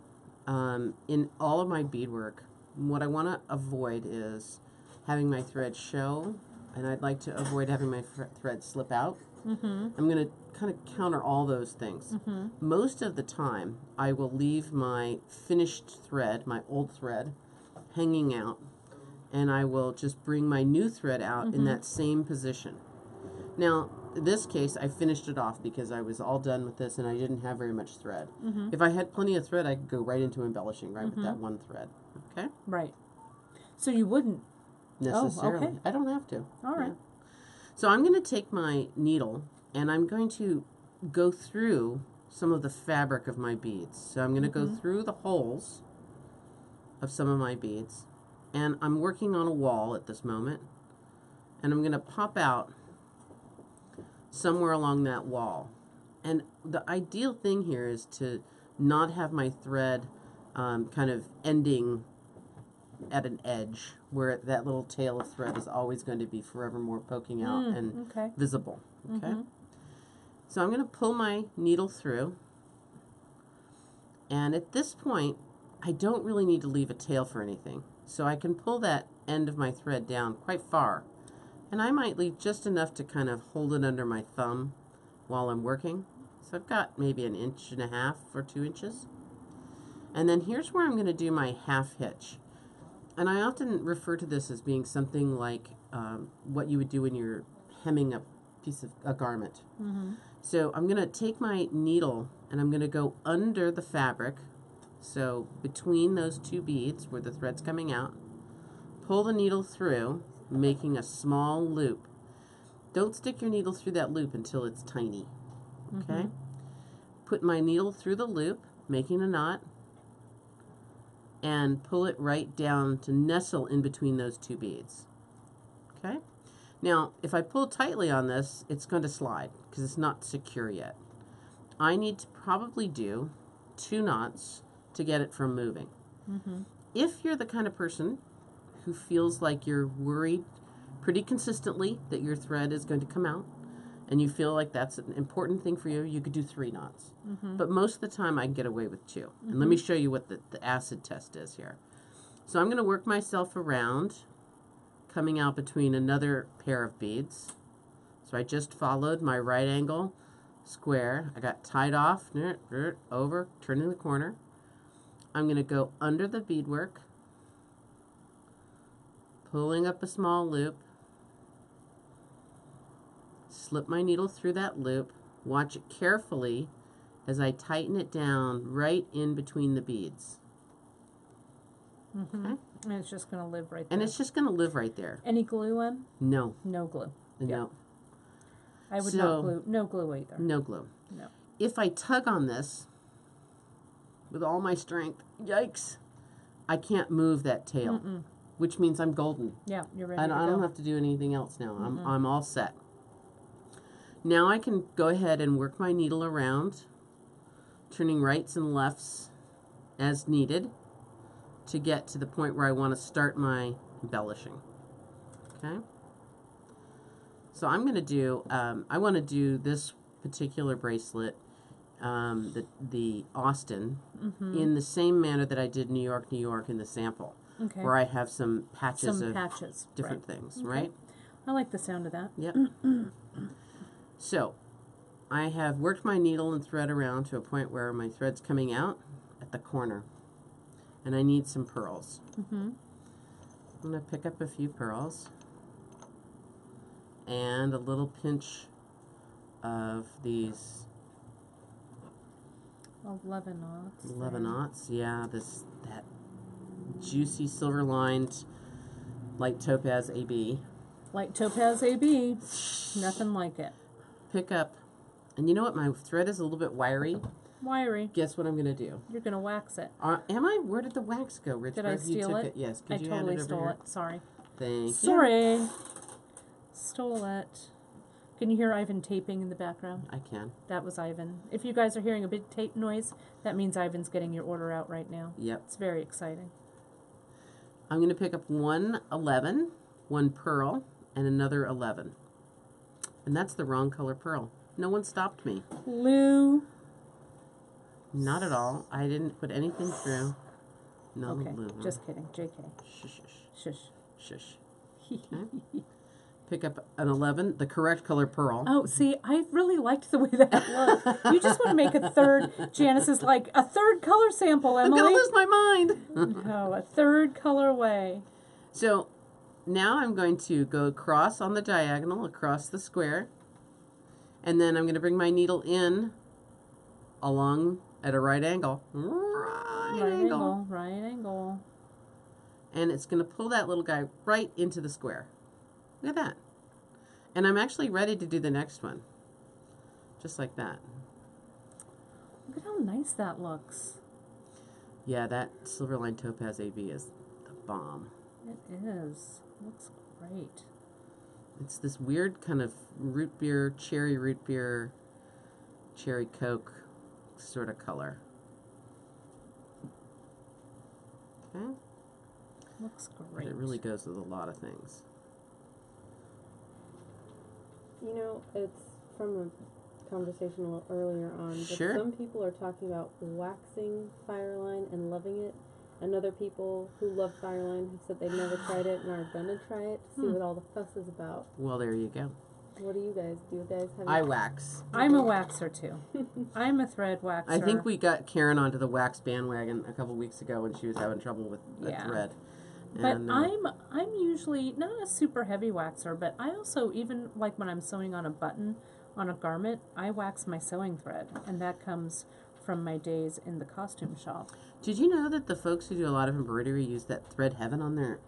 in all of my beadwork, what I want to avoid is having my thread show, and I'd like to avoid having my thread slip out. I'm going to kind of counter all those things. Most of the time, I will leave my finished thread, my old thread, hanging out, and I will just bring my new thread out in that same position. Now, in this case, I finished it off because I was all done with this and I didn't have very much thread. If I had plenty of thread, I could go right into embellishing, right, with that one thread. Okay? Right. So you wouldn't necessarily. Oh, okay. I don't have to. All right. So I'm going to take my needle and I'm going to go through some of the fabric of my beads. So I'm going to go through the holes of some of my beads, and I'm working on a wall at this moment, and I'm going to pop out somewhere along that wall. And the ideal thing here is to not have my thread kind of ending at an edge where that little tail of thread is always going to be forevermore poking out and visible. Okay. So I'm going to pull my needle through, and at this point I don't really need to leave a tail for anything, so I can pull that end of my thread down quite far, and I might leave just enough to kind of hold it under my thumb while I'm working. So I've got maybe 1.5 inches or 2 inches. And then here's where I'm going to do my half hitch. And I often refer to this as being something like what you would do when you're hemming a piece of a garment. So I'm going to take my needle and I'm going to go under the fabric, so between those two beads where the thread's coming out, pull the needle through, making a small loop. Don't stick your needle through that loop until it's tiny. Okay? Put my needle through the loop, making a knot, and pull it right down to nestle in between those two beads. Okay? Now, if I pull tightly on this, it's going to slide because it's not secure yet. I need to probably do 2 knots to get it from moving. If you're the kind of person who feels like you're worried pretty consistently that your thread is going to come out, and you feel like that's an important thing for you, you could do 3 knots. But most of the time I can get away with 2. And let me show you what the acid test is here. So I'm going to work myself around, coming out between another pair of beads. So I just followed my right angle square. I got tied off, over, turning the corner. I'm going to go under the beadwork, pulling up a small loop, slip my needle through that loop, watch it carefully as I tighten it down right in between the beads. Okay? And it's just going to live right there. And it's just going to live right there. Any glue in? No. No glue. No. I would not glue. No glue either. No glue. No. If I tug on this with all my strength, yikes, I can't move that tail, which means I'm golden. Yeah, you're ready I to go. don't have to do anything else now. I'm all set. Now I can go ahead and work my needle around, turning rights and lefts as needed to get to the point where I want to start my embellishing. Okay? So I'm going to do, I want to do this particular bracelet, the Austin, in the same manner that I did New York, New York in the sample, where I have some patches of different things, right? I like the sound of that. Yep. So I have worked my needle and thread around to a point where my thread's coming out at the corner, and I need some pearls. I'm going to pick up a few pearls and a little pinch of these 11 knots. 11 knots, yeah, that juicy silver lined light topaz AB. Light topaz AB, nothing like it. Pick up, and you know what? My thread is a little bit wiry. Wiry. Guess what I'm going to do? You're going to wax it. Am I? Where did the wax go, Rich? Did I steal it? Yes. I totally stole it. Sorry. Thank you. Sorry. Stole it. Can you hear Ivan taping in the background? I can. That was Ivan. If you guys are hearing a big tape noise, that means Ivan's getting your order out right now. Yep. It's very exciting. I'm going to pick up 1 11, 1 pearl, and another 11. And that's the wrong color pearl. No one stopped me. Lou. Not at all. I didn't put anything through. No Okay, blue. just kidding. JK. Shush. Shush. Shush. Okay. Pick up an 11, the correct color pearl. Oh, see, I really liked the way that looked. You just want to make a third. Janice is like, a third color sample, Emily. I'm going to lose my mind. No, a third colorway. So now I'm going to go across on the diagonal, across the square, and then I'm going to bring my needle in along at a right angle. Right angle. And it's going to pull that little guy right into the square. Look at that. And I'm actually ready to do the next one. Just like that. Look at how nice that looks. Yeah, that Silverline Topaz AB is the bomb. It is. Looks great. It's this weird kind of root beer, cherry Coke sort of color. Okay. Looks But great. it really goes with a lot of things. You know, it's from a conversation a little earlier on, but Sure. some people are talking about waxing Fireline and loving it, and other people who love Fireline have said they've never tried it and are gonna try it to see what all the fuss is about. Well, there you go. What do you guys do? You guys have I wax. I'm a waxer too. I'm a thread waxer. I think we got Karen onto the wax bandwagon a couple weeks ago when she was having trouble with the Yeah. thread. But And, I'm usually not a super heavy waxer, but I also, even like when I'm sewing on a button on a garment, I wax my sewing thread, and that comes from my days in the costume shop. did you know that the folks who do a lot of embroidery use that Thread Heaven on their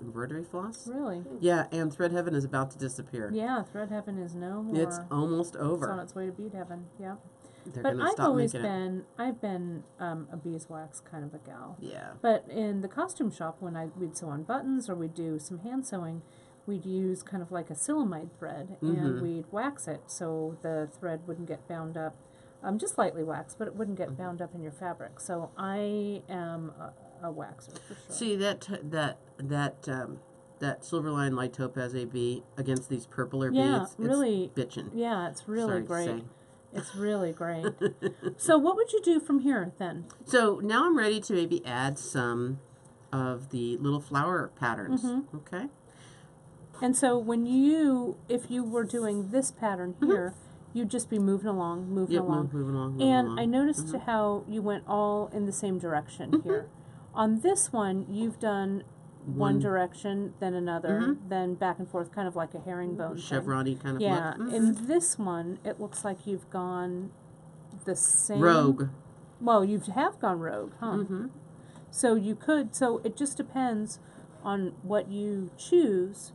embroidery floss? Really? Yeah, and Thread Heaven is about to disappear. Yeah, thread heaven is no more. It's almost It's on over. its way to bead heaven. Yeah. They're But gonna I've stop always making it. I've been a beeswax kind of a gal. Yeah. But in the costume shop, when we'd sew on buttons or we'd do some hand sewing, we'd use kind of like a silamide thread, and Mhm. we'd wax it so the thread wouldn't get bound up. Just lightly waxed, but it wouldn't get bound up in your fabric. So I am a waxer for sure. See that Silverline Light Topaz AB against these purpler Yeah, beads. really. It's bitchin'. Yeah, it's really Sorry to great. say. It's really great. So what would you do from here then? So now I'm ready to maybe add some of the little flower patterns. Mm-hmm. Okay. And so if you were doing this pattern here, you'd just be moving along, moving Yep, along. moving along. And I noticed how you went all in the same direction here. On this one, you've done one direction, then another, then back and forth, kind of like a herringbone thing. chevron-y kind of Yeah. look. In this one, it looks like you've gone the same. Rogue. Well, you have gone rogue, huh? Mm-hmm. So you could. So it just depends on what you choose.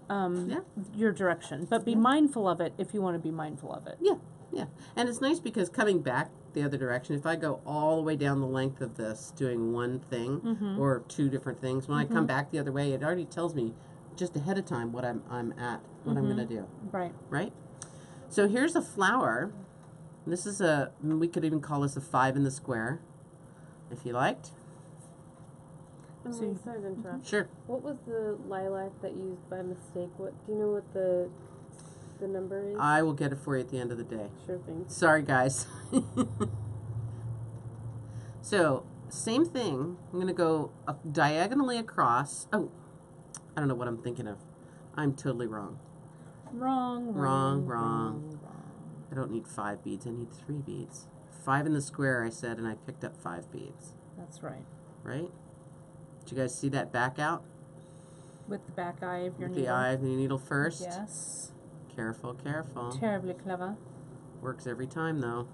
Yeah. Your direction, but be mindful of it if you want to be mindful of it. Yeah, yeah. And it's nice because coming back the other direction, if I go all the way down the length of this doing one thing or two different things, when I come back the other way, it already tells me just ahead of time what I'm what I'm going to do. Right. Right? So here's a flower. This is we could even call this a 5 in the square, if you liked. Oh, So you- sorry to interrupt. Sure. What was the lilac that you used by mistake? What do you know what the number is? I will get it for you at the end of the day. Sure thing. Sorry, guys. So, same thing. I'm going to go diagonally across. Oh, I don't know what I'm thinking of. I'm totally wrong. Wrong. I don't need 5 beads. I need 3 beads. 5 in the square, I said, and I picked up 5 beads. That's right. Right? Did you guys see that back out? With the back eye of your With needle. the eye of the needle first? Yes. Careful, careful. Terribly clever. Works every time, though.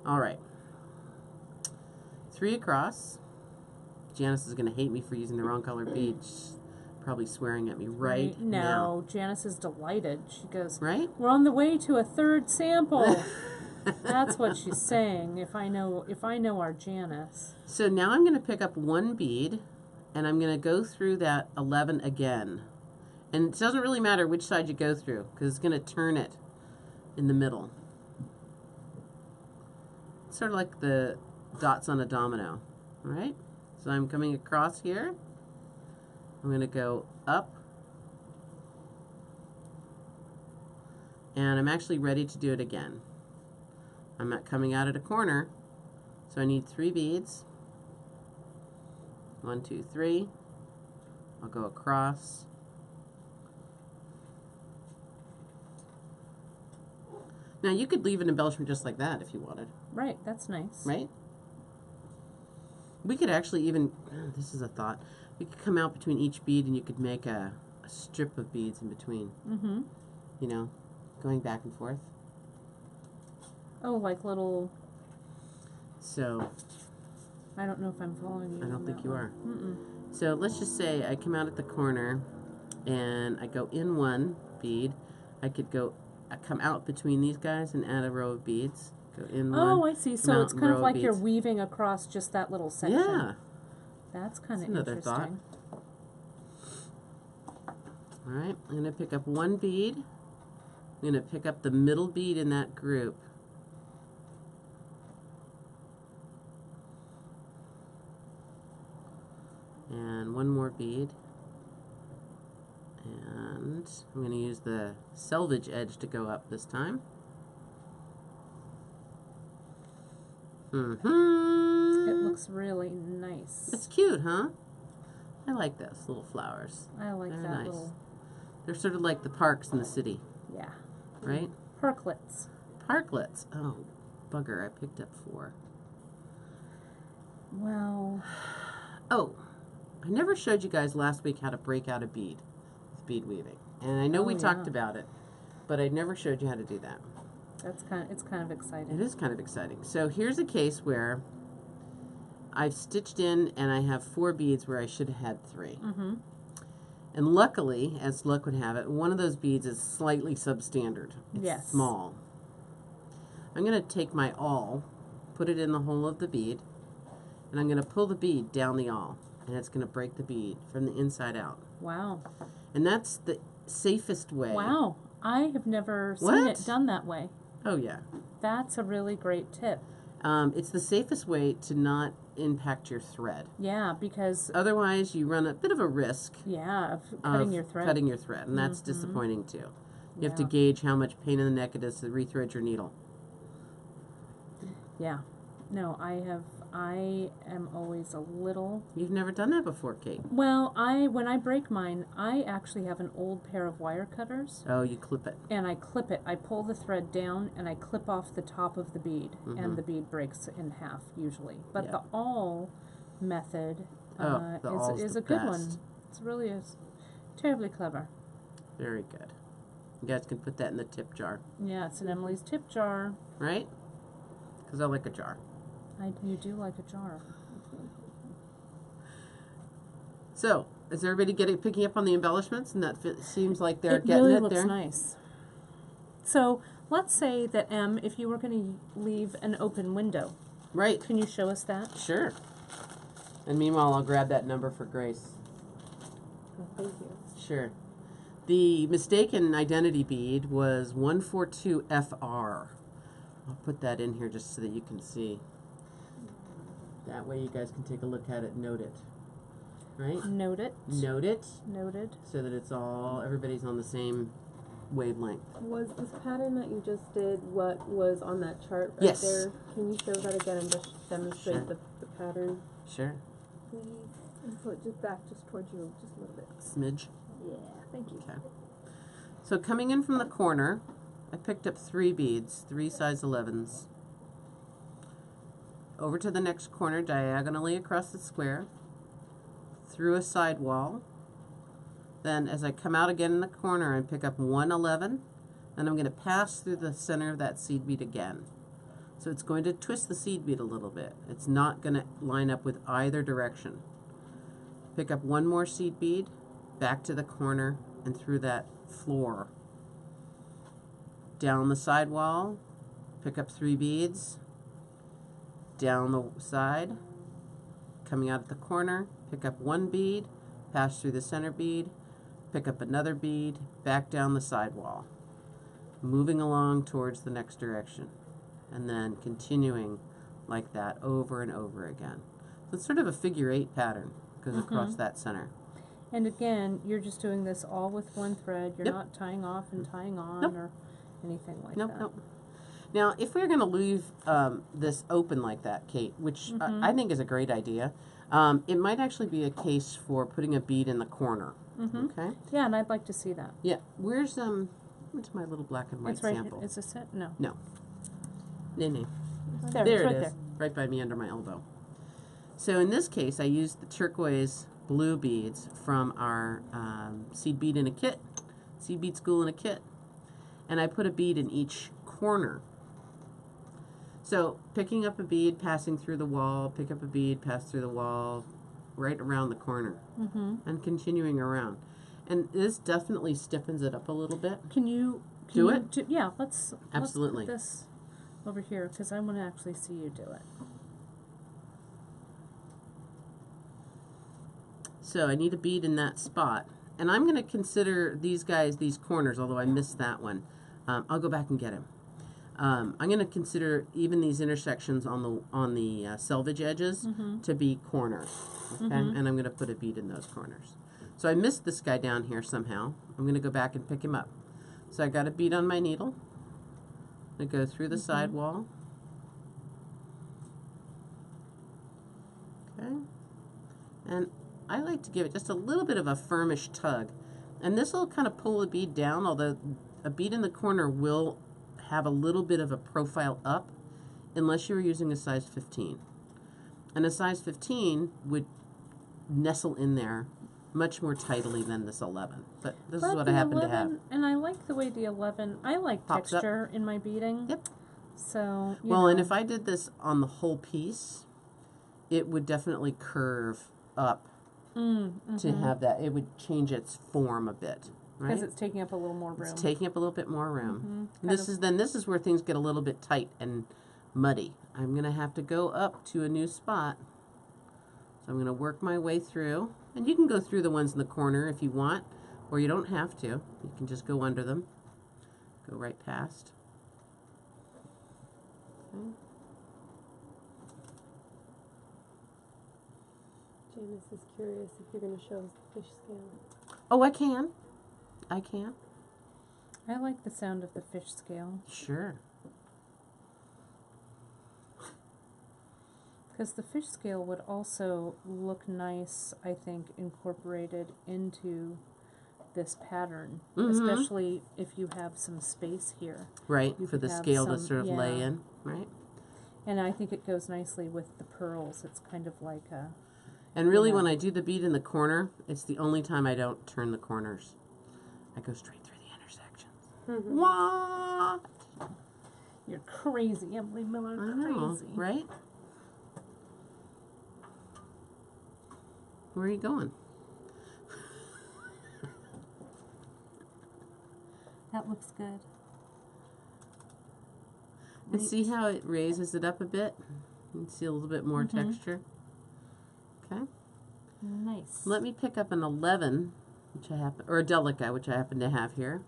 All right. 3 across. Janice is going to hate me for using the wrong color bead. She's probably swearing at me right now. No, Janice is delighted. She goes, Right? "We're on the way to a third sample." That's what she's saying. If I know our Janice. So now I'm going to pick up 1 bead, and I'm going to go through that 11 again. And it doesn't really matter which side you go through, because it's going to turn it in the middle. Sort of like the dots on a domino, all right? So I'm coming across here. I'm going to go up. And I'm actually ready to do it again. I'm not coming out at a corner, so I need 3 beads. 1, 2, 3. I'll go across. Now you could leave an embellishment just like that if you wanted, Right, that's nice. right? We could actually even, this is a thought, we could come out between each bead and you could make a strip of beads in between, Mm-hmm. you know, going back and forth. Oh, like little. So, I don't know if I'm following you. I don't on think that you one. are. Mm-mm. So let's just say I come out at the corner and I go in 1 bead. I could go, I come out between these guys and add a row of beads. Go in one. Oh, I see. So it's kind of like you're beads. weaving across just that little section. Yeah. That's kind of another interesting. thought. All right, I'm going to pick up one bead. I'm going to pick up the middle bead in that group. And one more bead. And I'm going to use the selvage edge to go up this time. It looks really nice. It's cute, huh? I like those little flowers. I like They're that nice. little. They're sort of like the parks in the city. Yeah. Right? Parklets. Parklets. Oh, bugger, I picked up 4. Well. Oh, I never showed you guys last week how to break out a bead with bead weaving. And I know we talked about it, but I never showed you how to do that. It's kind of exciting. It is kind of exciting. So here's a case where I've stitched in and I have 4 beads where I should have had 3. And luckily, as luck would have it, one of those beads is slightly substandard. It's small. I'm going to take my awl, put it in the hole of the bead, and I'm going to pull the bead down the awl, and it's going to break the bead from the inside out. Wow. And that's the safest way. Wow. I have never seen it done that way. Oh, yeah. That's a really great tip. It's the safest way to not impact your thread. Yeah, because otherwise you run a bit of a risk. Yeah, of cutting your thread. And that's disappointing too. You have to gauge how much pain in the neck it is to rethread your needle. Yeah. No, I am always a little... You've never done that before, Kate. Well, when I break mine, I actually have an old pair of wire cutters. Oh, you clip it. And I clip it. I pull the thread down and I clip off the top of the bead. And the bead breaks in half, usually. But the awl method is a good one. It really is. Terribly clever. Very good. You guys can put that in the tip jar. Yeah, it's in Emily's tip jar. Right? Because I like a jar. You do like a jar. So, is everybody picking up on the embellishments? And that seems like they're getting really it looks there. Nice. So, let's say that, if you were going to leave an open window. Right. Can you show us that? Sure. And meanwhile, I'll grab that number for Grace. Oh, thank you. Sure. The mistaken identity bead was 142FR. I'll put that in here just so that you can see. That way you guys can take a look at it, note it. Right? Note it. Note it. Noted. So that it's everybody's on the same wavelength. Was this pattern that you just did what was on that chart right there? Can you show that again and just demonstrate the pattern? Sure. Please. And put it back just towards you just a little bit. Smidge. Yeah, thank you. Okay. So coming in from the corner, I picked up 3 beads, 3 size 11s. Over to the next corner, diagonally across the square, through a side wall. Then as I come out again in the corner, I pick up 1 11, and I'm going to pass through the center of that seed bead again. So it's going to twist the seed bead a little bit. It's not going to line up with either direction. Pick up 1 more seed bead, back to the corner, and through that floor. Down the side wall, pick up 3 beads, down the side, coming out at the corner, pick up 1 bead, pass through the center bead, pick up another bead, back down the side wall, moving along towards the next direction, and then continuing like that over and over again. So it's sort of a figure 8 pattern, goes across that center. And again, you're just doing this all with 1 thread. You're not tying off and tying on or anything like that. Nope. Now, if we're going to leave this open like that, Kate, which I think is a great idea, it might actually be a case for putting a bead in the corner. Okay? Yeah, and I'd like to see that. Yeah. Where's my little black and white sample? It's a set? No. No. No. There There right it is. there. Right by me under my elbow. So in this case, I used the turquoise blue beads from our seed bead in a kit, seed bead school in a kit, and I put a bead in each corner. So picking up a bead, passing through the wall, pick up a bead, pass through the wall, right around the corner, and continuing around. And this definitely stiffens it up a little bit. Can you do it? Yeah, let's Absolutely. put this over here because I want to actually see you do it. So I need a bead in that spot. And I'm going to consider these guys, these corners, although I missed that one. I'll go back and get him. I'm going to consider even these intersections on the selvage edges to be corners. Okay? And I'm going to put a bead in those corners. So I missed this guy down here somehow. I'm going to go back and pick him up. So I got a bead on my needle. I go through the side wall. Okay. And I like to give it just a little bit of a firmish tug. And this will kind of pull the bead down, although a bead in the corner will have a little bit of a profile up unless you're using a size 15. And a size 15 would nestle in there much more tidily than this 11. But this is what I happen to have. And I like the way the 11, I like Pops texture in my beading. Yep. So, well, and if I did this on the whole piece, it would definitely curve up to have that. It would change its form a bit, right? Because it's taking up a little more room. It's taking up a little bit more room. This is where things get a little bit tight and muddy. I'm going to have to go up to a new spot. So I'm going to work my way through. And you can go through the ones in the corner if you want, or you don't have to. You can just go under them. Go right past. Okay. Janice is curious if you're going to show us the fish scale. Oh, I can. I can. I like the sound of the fish scale. Sure. Because the fish scale would also look nice, I think, incorporated into this pattern. Especially if you have some space here. Right, for the scale to sort of lay in, right? And I think it goes nicely with the pearls. It's kind of like a... And really, when I do the bead in the corner, it's the only time I don't turn the corners. I go straight through the intersections. What? You're crazy, Emily Miller. I know, Crazy. right? Where are you going? That looks good. And see how it raises it up a bit? You can see a little bit more texture. Okay. Nice. Let me pick up an 11, which I happen, or a delica, which I happen to have here,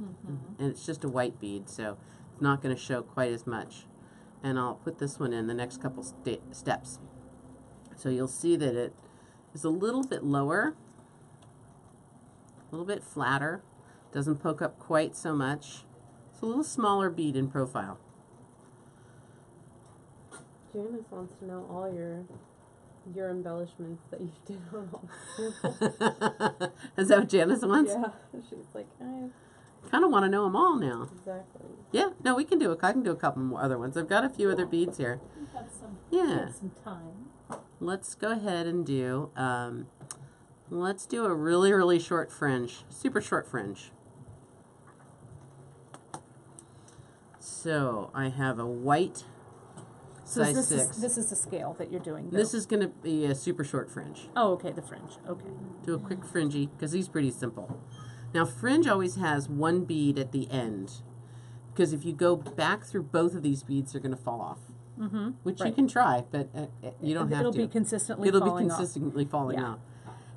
and it's just a white bead, so it's not going to show quite as much. And I'll put this one in the next couple steps. So you'll see that it is a little bit lower, a little bit flatter, doesn't poke up quite so much. It's a little smaller bead in profile. Janice wants to know all your embellishments that you did on all the samples. Is that what Janice wants? Yeah, she's like, I kind of want to know them all now. exactly. Yeah, no, we can do I can do a couple more other ones. I've got a few other beads here. We have some, Yeah. we have some time. Let's go ahead and do, let's do a really, really short fringe, super short fringe. So I have a white So size 6. this is the scale that you're doing. Though. This is going to be a super short fringe. Oh, okay, the fringe. Okay. Do a quick fringy, because these pretty simple. Now, fringe always has one bead at the end, because if you go back through both of these beads, they're going to fall off. Which you can try, but you don't have It'll to. be consistently It'll falling be consistently falling Yeah. off.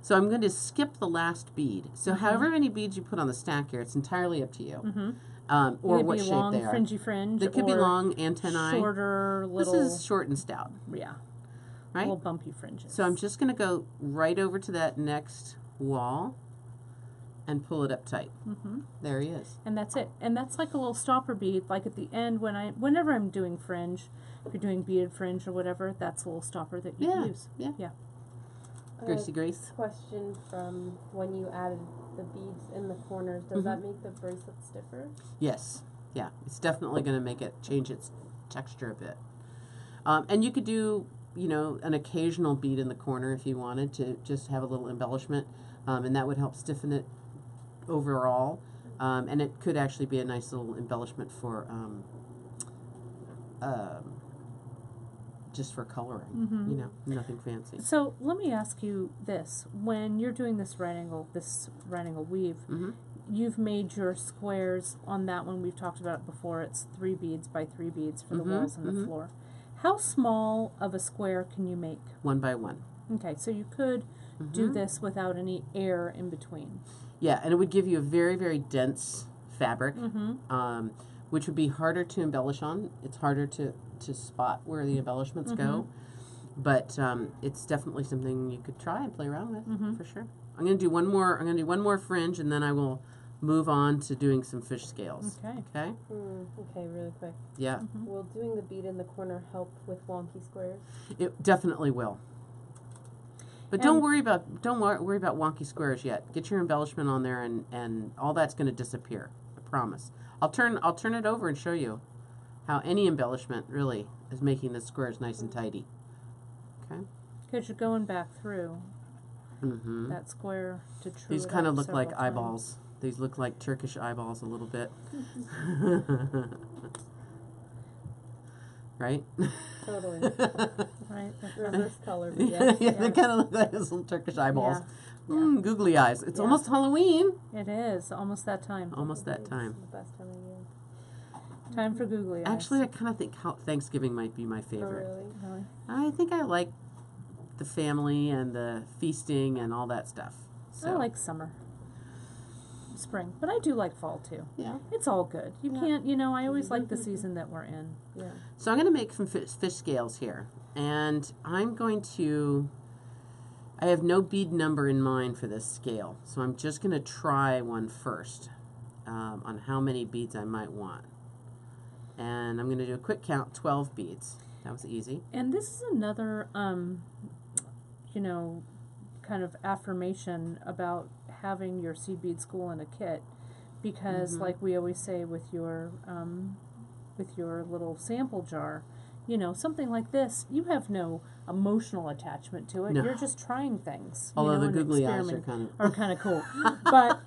So I'm going to skip the last bead. So however many beads you put on the stack here, it's entirely up to you. Or what shape long, they are. fringy fringe. They could be or long, antennae. shorter, little. This is short and stout, yeah. right? Little bumpy fringes. So I'm just going to go right over to that next wall and pull it up tight. There he is. And that's it. And that's like a little stopper bead. Like at the end, whenever I'm doing fringe, if you're doing beaded fringe or whatever, that's a little stopper that you use. Yeah. Yeah. Gracie Grace. Question from when you added the beads in the corners. Does that make the bracelet stiffer? Yes. Yeah. It's definitely going to make it change its texture a bit. And you could do, you know, an occasional bead in the corner if you wanted to just have a little embellishment, and that would help stiffen it overall. And it could actually be a nice little embellishment for just for coloring, you know, nothing fancy. So let me ask you this: when you're doing this right angle weave, you've made your squares on that one. We've talked about it before. It's 3 beads by 3 beads for the walls and the floor. How small of a square can you make? 1 by 1. Okay, so you could do this without any air in between. Yeah, and it would give you a very, very dense fabric, which would be harder to embellish on. It's harder to spot where the embellishments go, but it's definitely something you could try and play around with for sure. I'm gonna do one more. I'm gonna do one more fringe, and then I will move on to doing some fish scales. Okay. Okay. Okay, really quick. Yeah. Will doing the bead in the corner help with wonky squares? It definitely will. But don't worry about wonky squares yet. Get your embellishment on there, and all that's going to disappear. I promise. I'll turn it over and show you how any embellishment really is making the squares nice and tidy. Okay. Because you're going back through that square to true. These kind of look like eyeballs. These look like Turkish eyeballs a little bit. Right? Totally. Right. Reverse color. Yeah, they kind of look like those little Turkish eyeballs. Yeah. Googly eyes. It's almost Halloween. It is almost that time. Almost that time. The best time of year. Time for googly eyes. Actually, I kind of think Thanksgiving might be my favorite. Oh, really? Really? I think I like the family and the feasting and all that stuff. So. I like summer, spring, but I do like fall too. Yeah. It's all good. You can't, I always like the season that we're in. Yeah. So I'm going to make some fish scales here, and I'm going to. I have no bead number in mind for this scale, so I'm just going to try one first on how many beads I might want. And I'm going to do a quick count, 12 beads. That was easy. And this is another, kind of affirmation about having your seed bead school in a kit, because like we always say with your little sample jar, something like this, you have no emotional attachment to it. No. You're just trying things. Although the and googly eyes are kind of cool. But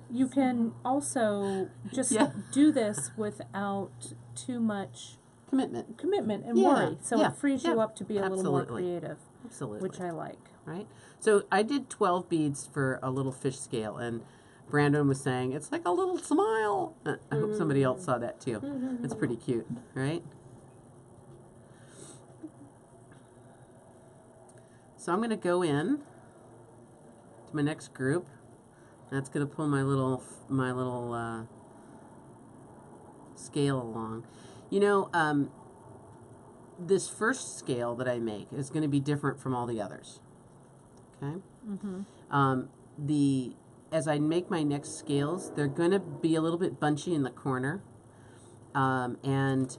you can also just do this without too much commitment and worry. So it frees you up to be a little more creative. Absolutely. Which I like. Right? So I did 12 beads for a little fish scale, and Brandon was saying, it's like a little smile. I hope somebody else saw that too. It's pretty cute, right? So I'm going to go in to my next group. That's going to pull my little scale along. This first scale that I make is going to be different from all the others. Okay? As I make my next scales, they're going to be a little bit bunchy in the corner. And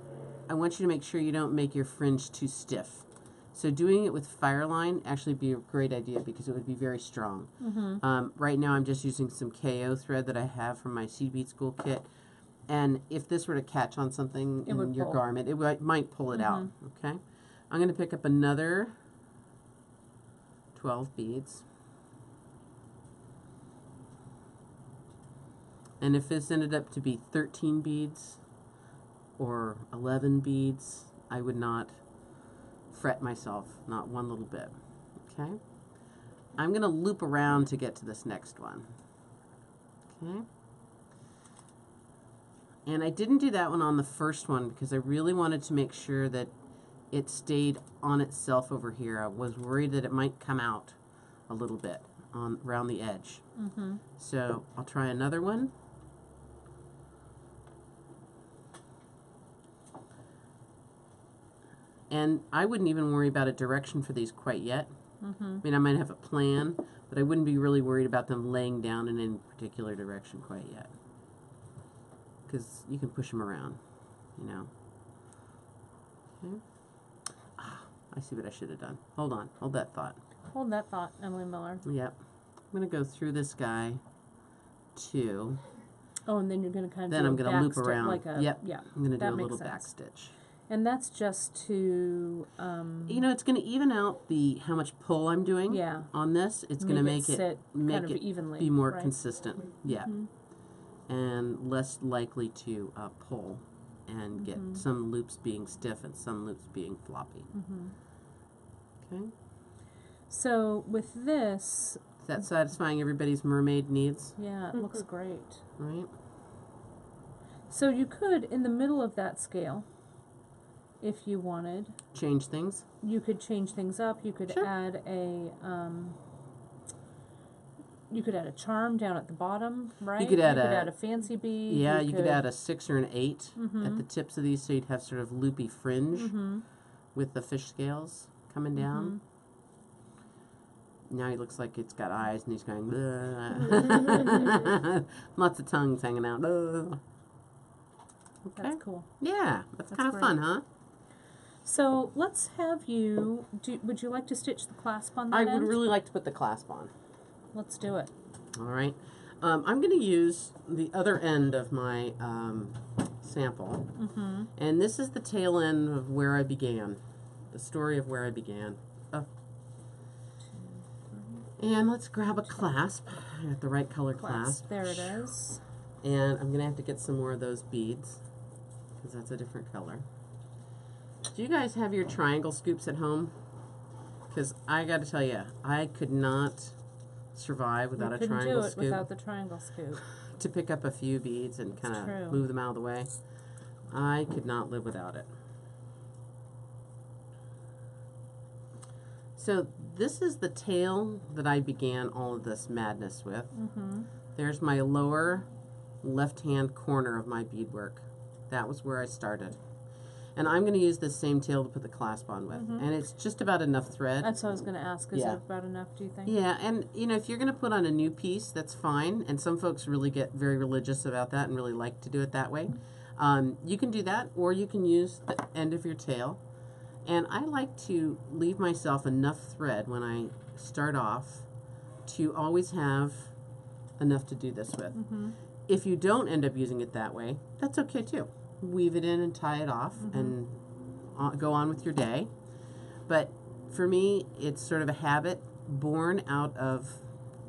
I want you to make sure you don't make your fringe too stiff. So doing it with Fireline actually be a great idea because it would be very strong. Right now I'm just using some KO thread that I have from my Seed Bead School kit. And if this were to catch on something in your garment, it might pull it out. Okay? I'm going to pick up another 12 beads. And if this ended up to be 13 beads or 11 beads, I would not fret myself, not one little bit. Okay? I'm going to loop around to get to this next one. Okay? And I didn't do that one on the first one because I really wanted to make sure that it stayed on itself over here. I was worried that it might come out a little bit around the edge. So I'll try another one. And I wouldn't even worry about a direction for these quite yet. I mean, I might have a plan, but I wouldn't be really worried about them laying down in any particular direction quite yet. Because you can push them around, Okay. I see what I should have done. Hold on. Hold that thought. Hold that thought, Emily Miller. Yep. I'm going to go through this guy, too. Oh, and then you're going to kind of Then I'm going to loop back around. like a, yep. Yeah. I'm going to do a makes little sense. back stitch. And that's just to... it's going to even out how much pull I'm doing on this. It's going to make it evenly, be more consistent. Yeah. And less likely to pull and get some loops being stiff and some loops being floppy. Okay. So with this, Is that satisfying everybody's mermaid needs? Yeah, it looks great. Right. So you could, in the middle of that scale, if you wanted, change things. You could change things up. You could add a charm down at the bottom, right? You could add a fancy bead. Yeah, you could add a 6 or an 8 Mm-hmm. at the tips of these, so you'd have sort of loopy fringe Mm-hmm. with the fish scales coming down. Mm-hmm. Now he looks like it's got eyes and he's going, lots of tongues hanging out. Okay. That's cool. Yeah, that's kind of fun, huh? So let's have you, would you like to stitch the clasp on that I would really like to put the clasp on. Let's do it. All right. I'm going to use the other end of my sample. Mm-hmm. And this is the tail end of where I began. The story of where I began. And let's grab a clasp. I got the right color clasp. There it is. And I'm going to have to get some more of those beads, because that's a different color. Do you guys have your triangle scoops at home? Because I got to tell you, I could not survive without a triangle scoop. Without the triangle scoop. To pick up a few beads and kind of move them out of the way. I could not live without it. So this is the tail that I began all of this madness with. Mm-hmm. There's my lower left-hand corner of my beadwork. That was where I started. And I'm going to use this same tail to put the clasp on with. And it's just about enough thread. That's what I was going to ask. Is it about enough, do you think? Yeah, and you know, if you're going to put on a new piece, that's fine. And some folks really get very religious about that and really like to do it that way. You can do that, or you can use the end of your tail. And I like to leave myself enough thread when I start off to always have enough to do this with. Mm-hmm. If you don't end up using it that way, that's okay too. Weave it in and tie it off and go on with your day. But for me, it's sort of a habit born out of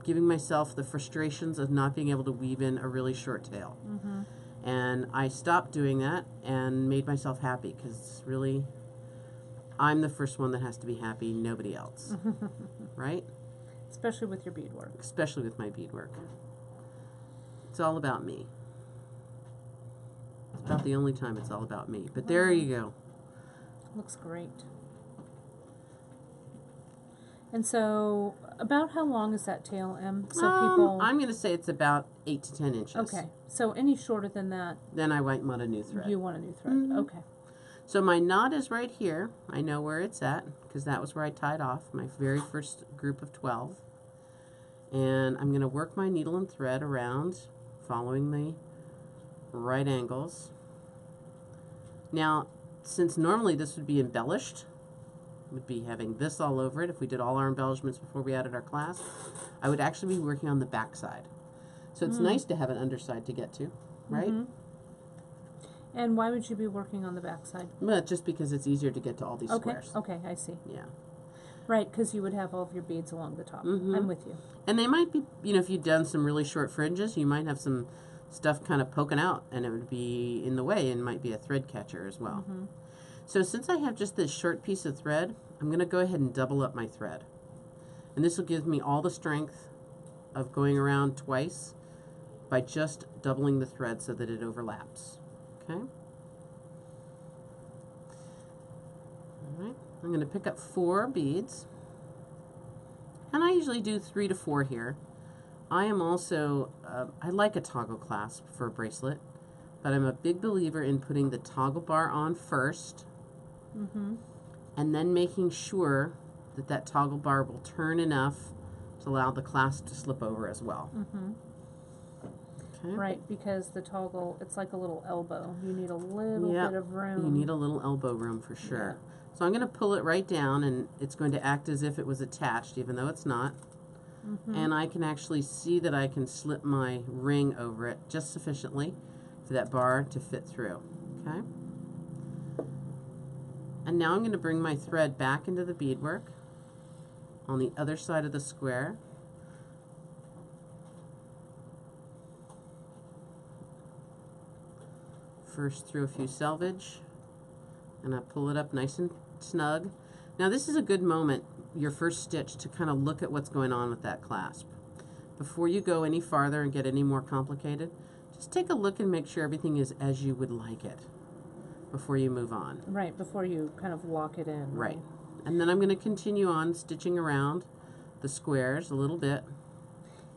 giving myself the frustrations of not being able to weave in a really short tail. Mm-hmm. And I stopped doing that and made myself happy, because really, I'm the first one that has to be happy, nobody else. Right? Especially with your beadwork. Especially with my beadwork. It's all about me. It's about the only time it's all about me. But there you go. Looks great. And so, about how long is that tail, Em? So people. I'm going to say it's about 8 to 10 inches. Okay. So any shorter than that. Then I might want a new thread. You want a new thread. Okay. So my knot is right here. I know where it's at, because that was where I tied off my very first group of 12. And I'm going to work my needle and thread around, following the right angles. Now, since normally this would be embellished, would be having this all over it, if we did all our embellishments before we added our clasp, I would actually be working on the back side. So it's nice to have an underside to get to, right? Mm-hmm. And why would you be working on the back side? Well, just because it's easier to get to all these squares. Okay, I see. Yeah. Right, because you would have all of your beads along the top. I'm with you. And they might be, you know, if you've done some really short fringes, you might have some stuff kind of poking out, and it would be in the way, and might be a thread catcher as well. So since I have just this short piece of thread, I'm going to go ahead and double up my thread. And this will give me all the strength of going around twice by just doubling the thread so that it overlaps. Okay? All right. I'm going to pick up 4 beads. And I usually do 3 to 4 here. I am also, I like a toggle clasp for a bracelet, but I'm a big believer in putting the toggle bar on first, and then making sure that that toggle bar will turn enough to allow the clasp to slip over as well. Okay. Right, because the toggle, it's like a little elbow. You need a little bit of room. You need a little elbow room for sure. So I'm going to pull it right down, and it's going to act as if it was attached, even though it's not. And I can actually see that I can slip my ring over it just sufficiently for that bar to fit through. Okay? And now I'm going to bring my thread back into the beadwork on the other side of the square. First through a few selvage, and I pull it up nice and snug. Now this is a good moment your first stitch to kind of look at what's going on with that clasp. Before you go any farther and get any more complicated, just take a look and make sure everything is as you would like it before you move on. Right, before you kind of lock it in. Right. And then I'm going to continue on stitching around the squares a little bit.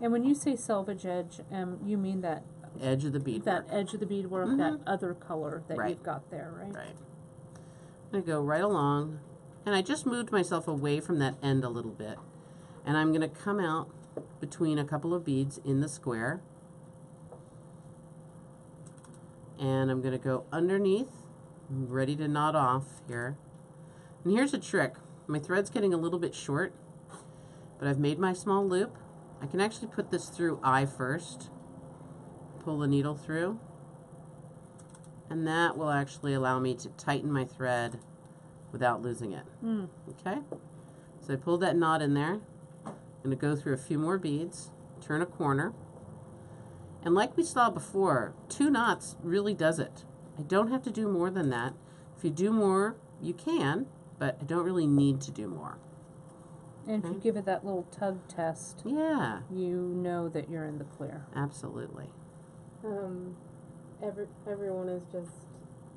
And when you say selvage edge, you mean that edge of the beadwork. That edge of the beadwork, that other color that you've got there, right? Right. I'm going to go right along, and I just moved myself away from that end a little bit. And I'm going to come out between a couple of beads in the square. And I'm going to go underneath. I'm ready to knot off here. And here's a trick. My thread's getting a little bit short, but I've made my small loop. I can actually put this through eye first. Pull the needle through. And that will actually allow me to tighten my thread without losing it. Okay? So I pulled that knot in there. I'm going to go through a few more beads, turn a corner. And like we saw before, 2 knots really does it. I don't have to do more than that. If you do more, you can, but I don't really need to do more. And if you give it that little tug test, yeah, you know that you're in the clear. Absolutely. Everyone is just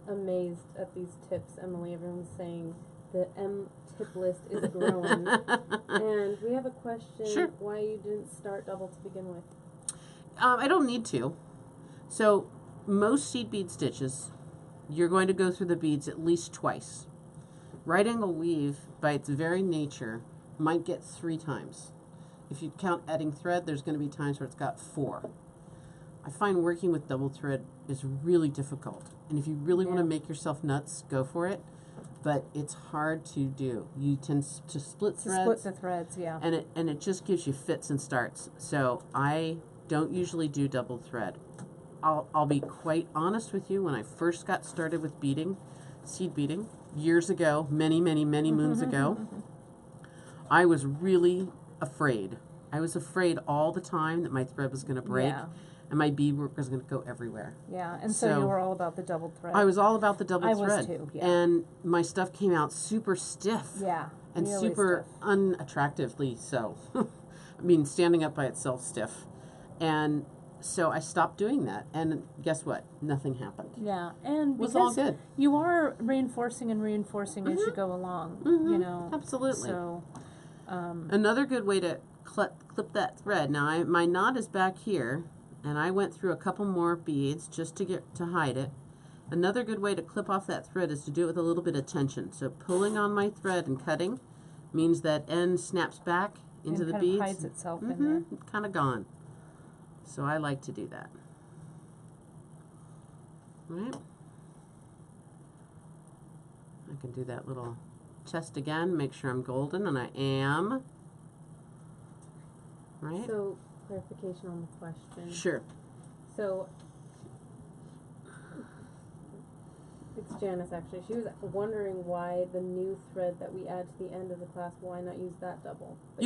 amazed at these tips, Emily. Everyone's saying the tip list is growing. And we have a question. Sure. Why you didn't start double to begin with? I don't need to. So most seed bead stitches, you're going to go through the beads at least twice. Right angle weave, by its very nature, might get 3 times. If you count adding thread, there's going to be times where it's got 4. I find working with double thread is really difficult. And if you really want to make yourself nuts, go for it. But it's hard to do. You tend to split threads. Split the threads, yeah. And it just gives you fits and starts. So I don't usually do double thread. I'll be quite honest with you. When I first got started with beading, seed beading, years ago, many moons ago, I was really afraid. I was afraid all the time that my thread was going to break. Yeah. And my beadwork was going to go everywhere. Yeah, and so you were all about the double thread. I was all about the double thread. I was too, yeah. And my stuff came out super stiff. Yeah, and really super stiff. Unattractively so. I mean, standing up by itself stiff. And so I stopped doing that. And guess what? Nothing happened. Yeah, and it was all good. You are reinforcing and reinforcing as you go along, you know. Absolutely. So, another good way to clip that thread. Now, my knot is back here. And I went through a couple more beads just to hide it. Another good way to clip off that thread is to do it with a little bit of tension. So pulling on my thread and cutting means that end snaps back into the beads. It hides itself in there. It's kind of gone. So I like to do that. All right. I can do that little chest again. Make sure I'm golden, and I am. Right. So, clarification on the question. Sure. So, it's Janice actually. She was wondering why the new thread that we add to the end of the clasp, why not use that double? But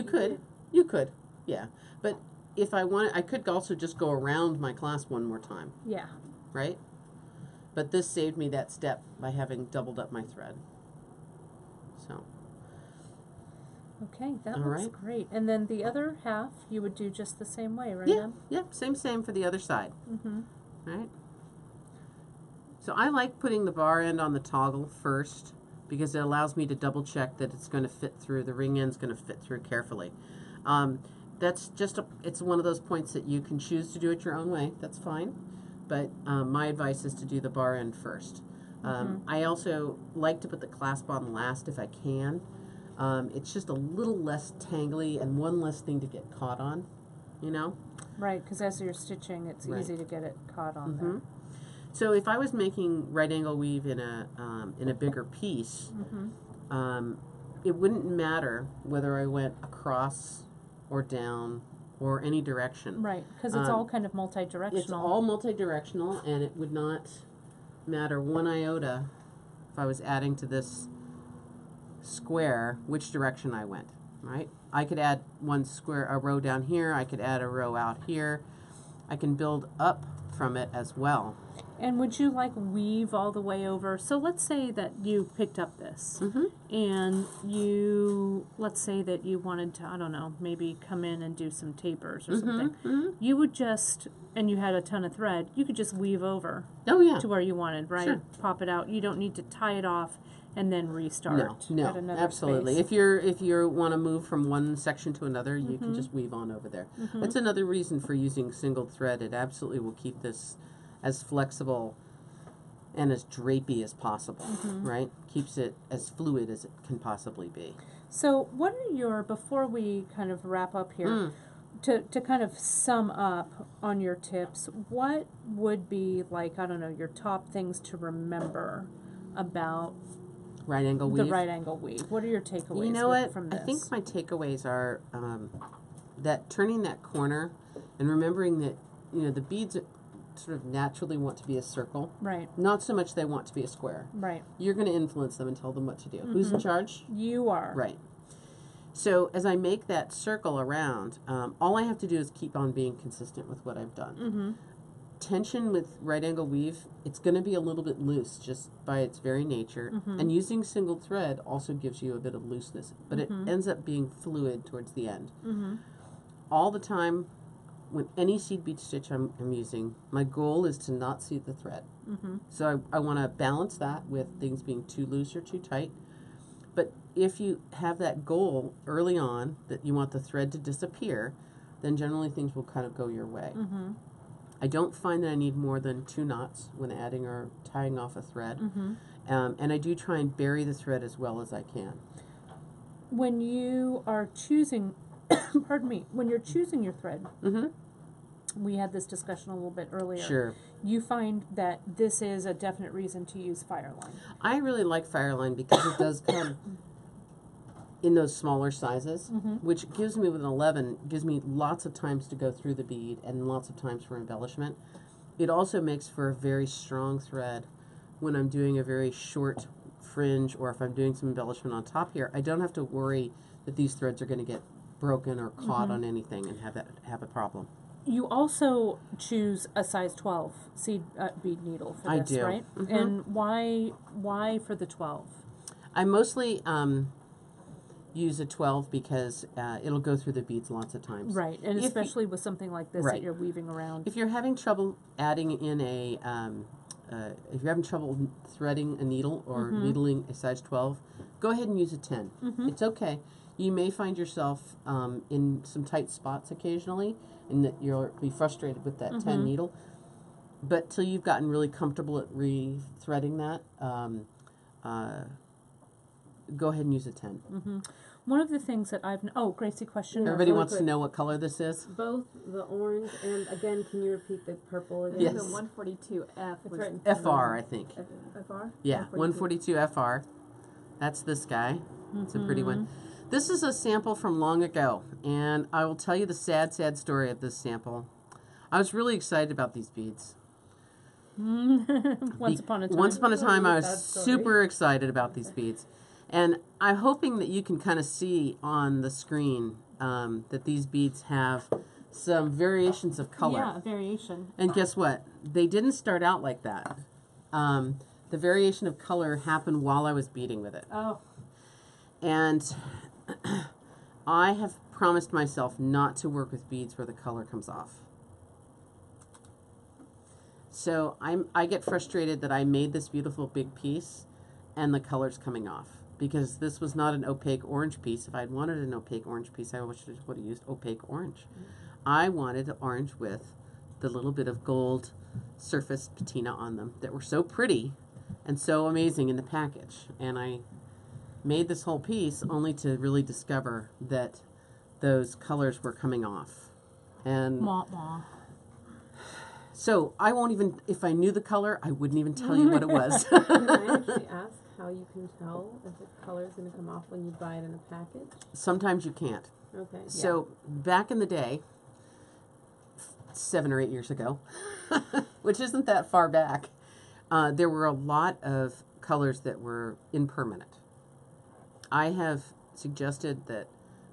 You could, yeah. But if I wanted, I could also just go around my clasp one more time. Yeah. Right? But this saved me that step by having doubled up my thread. So. Okay, that looks great. And then the other half, you would do just the same way, right? Yeah, yep, same for the other side. Right? So I like putting the bar end on the toggle first because it allows me to double check that it's going to fit through, the ring end's going to fit through carefully. That's just, it's one of those points that you can choose to do it your own way, that's fine. But my advice is to do the bar end first. I also like to put the clasp on last if I can. It's just a little less tangly and one less thing to get caught on, you know? Right, because as you're stitching, it's easy to get it caught on there. So if I was making right angle weave in a bigger piece, it wouldn't matter whether I went across or down or any direction. Right, because it's all kind of multi-directional. It's all multi-directional, and it would not matter one iota if I was adding to this square which direction I went, right? I could add a row down here, I could add a row out here. I can build up from it as well. And would you like weave all the way over? So let's say that you picked up this and let's say that you wanted to, I don't know, maybe come in and do some tapers or something. You would just, and you had a ton of thread, you could just weave over to where you wanted, right? Sure. Pop it out. You don't need to tie it off and then restart at another absolutely. space. If you want to move from one section to another, you can just weave on over there. That's another reason for using single thread. It absolutely will keep this as flexible and as drapey as possible, right? Keeps it as fluid as it can possibly be. So what are your, before we kind of wrap up here, to kind of sum up on your tips, what would be like, I don't know, your top things to remember about right angle weave? The right angle weave. What are your takeaways you know what? from this? I think my takeaways are that turning that corner and remembering that, you know, the beads sort of naturally want to be a circle. Right. Not so much they want to be a square. Right. You're going to influence them and tell them what to do. Who's in charge? You are. Right. So as I make that circle around, all I have to do is keep on being consistent with what I've done. Tension with right angle weave, it's going to be a little bit loose just by its very nature. And using single thread also gives you a bit of looseness, but it ends up being fluid towards the end. All the time, when any seed bead stitch I'm using, my goal is to not seed the thread. So I want to balance that with things being too loose or too tight. But if you have that goal early on that you want the thread to disappear, then generally things will kind of go your way. I don't find that I need more than 2 knots when adding or tying off a thread. And I do try and bury the thread as well as I can. When you are choosing, pardon me, when you're choosing your thread, we had this discussion a little bit earlier. Sure. You find that this is a definite reason to use Fireline. I really like Fireline because it does come in those smaller sizes, which gives me, with an 11, gives me lots of times to go through the bead and lots of times for embellishment. It also makes for a very strong thread when I'm doing a very short fringe, or if I'm doing some embellishment on top here. I don't have to worry that these threads are going to get broken or caught on anything and have a problem. You also choose a size 12 seed bead needle for this, right? And why for the 12? I mostly use a 12 because it'll go through the beads lots of times. Right, and especially with something like this that you're weaving around. If you're having trouble adding in a, if you're having trouble threading a needle or needling a size 12, go ahead and use a 10. It's okay. You may find yourself in some tight spots occasionally, and that you'll be frustrated with that 10 needle. But till you've gotten really comfortable at re-threading that, go ahead and use a 10. One of the things that I've... Oh, Gracie, question. Everybody wants to know what color this is? Both the orange and, again, can you repeat the purple again? Yes. The 142F. FR, I think. FR? Yeah, 142 FR. That's this guy. It's a pretty one. This is a sample from long ago, and I will tell you the sad, sad story of this sample. I was really excited about these beads. Once upon a time, I was super excited about these beads. And I'm hoping that you can kind of see on the screen that these beads have some variations of color. Yeah, variation. And guess what? They didn't start out like that. The variation of color happened while I was beading with it. Oh. And I have promised myself not to work with beads where the color comes off. So I get frustrated that I made this beautiful big piece and the color's coming off, because this was not an opaque orange piece. If I'd wanted an opaque orange piece, I would have used opaque orange. I wanted orange with the little bit of gold surface patina on them that were so pretty and so amazing in the package. And I made this whole piece only to really discover that those colors were coming off. And so I won't even, if I knew the color, I wouldn't even tell you what it was. Can I actually ask how you can tell if the color is going to come off when you buy it in a package? Sometimes you can't. Okay. So back in the day, 7 or 8 years ago, which isn't that far back, there were a lot of colors that were impermanent. I have suggested that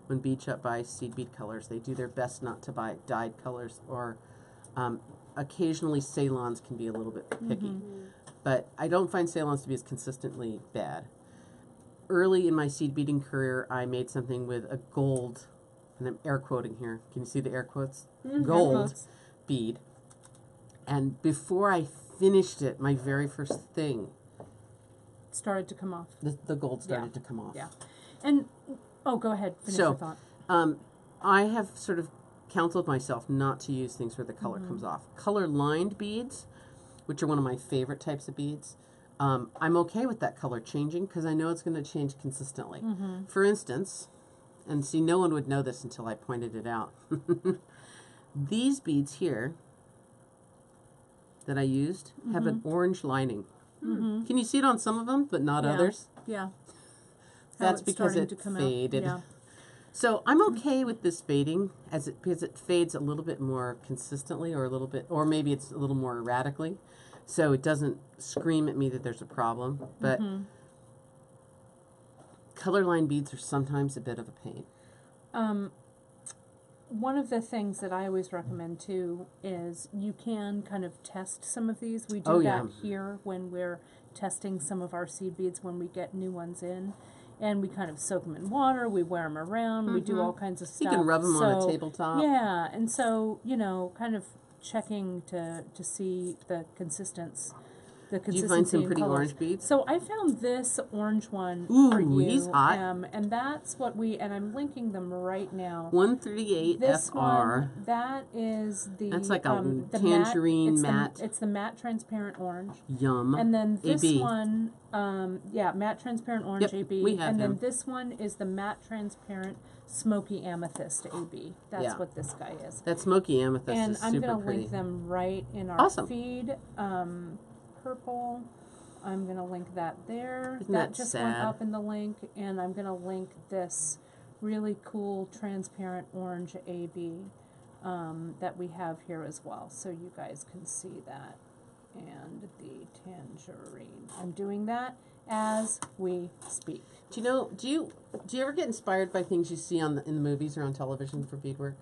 when Bead Shop buys seed bead colors, they do their best not to buy dyed colors, or occasionally Ceylons can be a little bit picky. But I don't find Ceylons to be as consistently bad. Early in my seed beading career, I made something with a gold, and I'm air quoting here. Can you see the air quotes? Gold bead. And before I finished it, my very first thing started to come off. The gold started to come off. Yeah. And, go ahead. Finish your thought. I have sort of counseled myself not to use things where the color comes off. Color-lined beads, which are one of my favorite types of beads, I'm okay with that color changing because I know it's going to change consistently. For instance, and see, no one would know this until I pointed it out. These beads here that I used have an orange lining. Can you see it on some of them, but not others? Yeah. That's because it faded. Yeah. So I'm okay with this fading because it fades a little bit more consistently, or maybe it's a little more erratically, so it doesn't scream at me that there's a problem. But color line beads are sometimes a bit of a pain. One of the things that I always recommend too is you can kind of test some of these. We do that here when we're testing some of our seed beads when we get new ones in. And we kind of soak them in water, we wear them around, we do all kinds of stuff. You can rub them on a tabletop. Yeah, and so, kind of checking to see the consistency. Do you find some pretty orange beads? So I found this orange one for you. He's hot. And that's what and I'm linking them right now. 138 this FR. One, that is the... That's like a tangerine matte. It's the matte transparent orange. Yum. And then this AB. one, matte transparent orange AB. We have and him. then this one is the matte transparent smoky amethyst AB. That's what this guy is. That smoky amethyst and is I'm super going to pretty. link them right in our feed. Purple. I'm going to link that there. Isn't that that just sad? went up in the link, and I'm going to link this really cool transparent orange AB that we have here as well, so you guys can see that. And the tangerine. I'm doing that as we speak. Do you ever get inspired by things you see in the movies or on television for beadwork?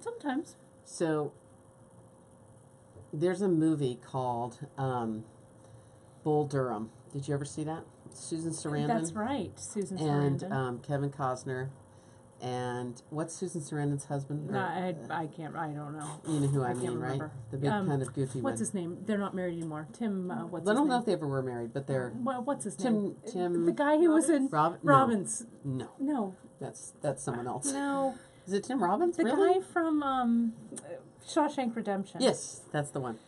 Sometimes. So there's a movie called Bull Durham. Did you ever see that? Susan Sarandon. That's right, Susan Sarandon. And Kevin Costner. And what's Susan Sarandon's husband? No, I don't know. You know who I mean, remember. right? The big kind of goofy one. What's his name? They're not married anymore. Tim, what's his name? I don't know if they ever were married, but they're... Well, what's his name? Tim... The guy who was in Robbins. No. No. That's someone else. No. Is it Tim Robbins? The really? guy from Shawshank Redemption. Yes, that's the one.